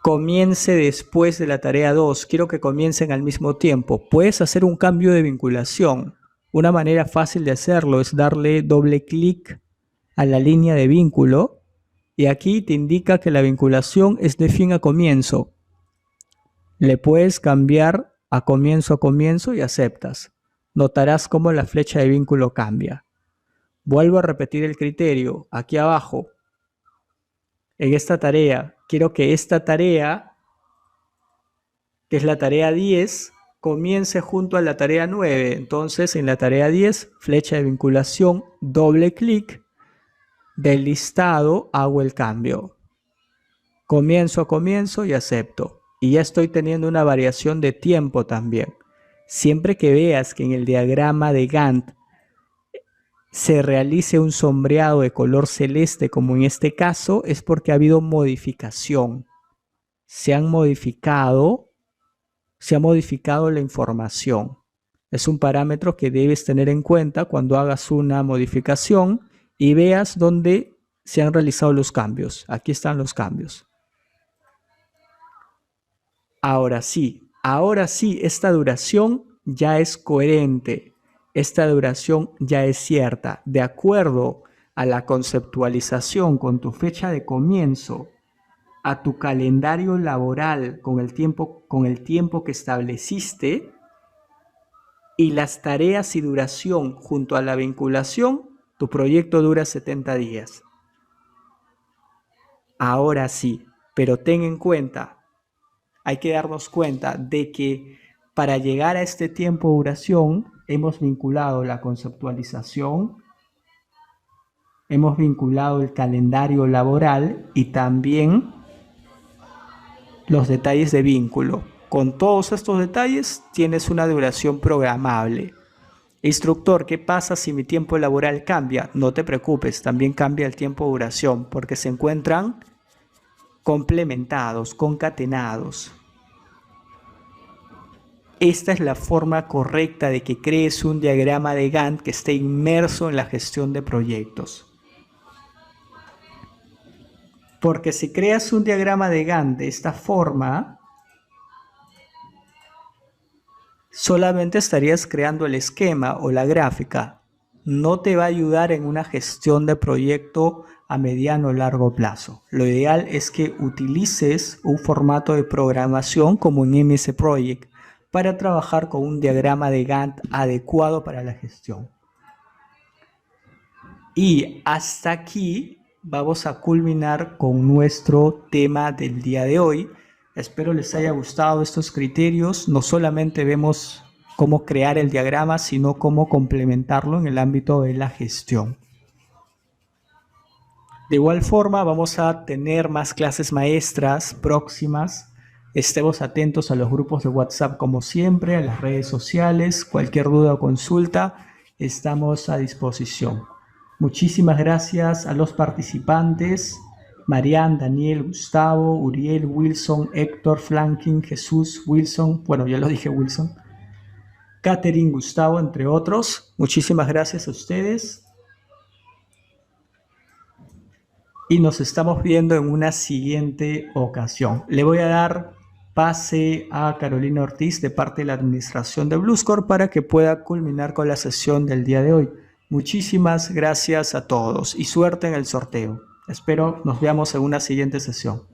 comience después de la tarea 2. Quiero que comiencen al mismo tiempo. Puedes hacer un cambio de vinculación. Una manera fácil de hacerlo es darle doble clic a la línea de vínculo y aquí te indica que la vinculación es de fin a comienzo. Le puedes cambiar a comienzo y aceptas. Notarás cómo la flecha de vínculo cambia. Vuelvo a repetir el criterio aquí abajo. En esta tarea, quiero que esta tarea, que es la tarea 10, comience junto a la tarea 9. Entonces, en la tarea 10, flecha de vinculación, doble clic, del listado hago el cambio. Comienzo y acepto. Y ya estoy teniendo una variación de tiempo también. Siempre que veas que en el diagrama de Gantt se realice un sombreado de color celeste, como en este caso, es porque ha habido modificación. Se ha modificado la información. Es un parámetro que debes tener en cuenta cuando hagas una modificación y veas dónde se han realizado los cambios. Aquí están los cambios. Ahora sí, esta duración ya es coherente. Esta duración ya es cierta. De acuerdo a la conceptualización con tu fecha de comienzo, a tu calendario laboral con el tiempo que estableciste y las tareas y duración junto a la vinculación, tu proyecto dura 70 días. Ahora sí, pero ten en cuenta, hay que darnos cuenta de que para llegar a este tiempo de duración hemos vinculado la conceptualización, hemos vinculado el calendario laboral y también los detalles de vínculo. Con todos estos detalles tienes una duración programable. Instructor, ¿qué pasa si mi tiempo laboral cambia? No te preocupes, también cambia el tiempo de duración porque se encuentran complementados, concatenados. Esta es la forma correcta de que crees un diagrama de Gantt que esté inmerso en la gestión de proyectos. Porque si creas un diagrama de Gantt de esta forma, solamente estarías creando el esquema o la gráfica. No te va a ayudar en una gestión de proyecto a mediano o largo plazo. Lo ideal es que utilices un formato de programación como un MS Project para trabajar con un diagrama de Gantt adecuado para la gestión. Y hasta aquí vamos a culminar con nuestro tema del día de hoy. Espero les haya gustado estos criterios. No solamente vemos cómo crear el diagrama, sino cómo complementarlo en el ámbito de la gestión. De igual forma, vamos a tener más clases maestras próximas. Estemos atentos a los grupos de WhatsApp como siempre, a las redes sociales. Cualquier duda o consulta, estamos a disposición. Muchísimas gracias a los participantes. Marian, Daniel, Gustavo, Uriel, Wilson, Héctor, Flanking, Jesús, Wilson. Bueno, ya lo dije Wilson. Catherine, Gustavo, entre otros. Muchísimas gracias a ustedes. Y nos estamos viendo en una siguiente ocasión. Le voy a dar pase a Carolina Ortiz de parte de la administración de Bluescore para que pueda culminar con la sesión del día de hoy. Muchísimas gracias a todos y suerte en el sorteo. Espero nos veamos en una siguiente sesión.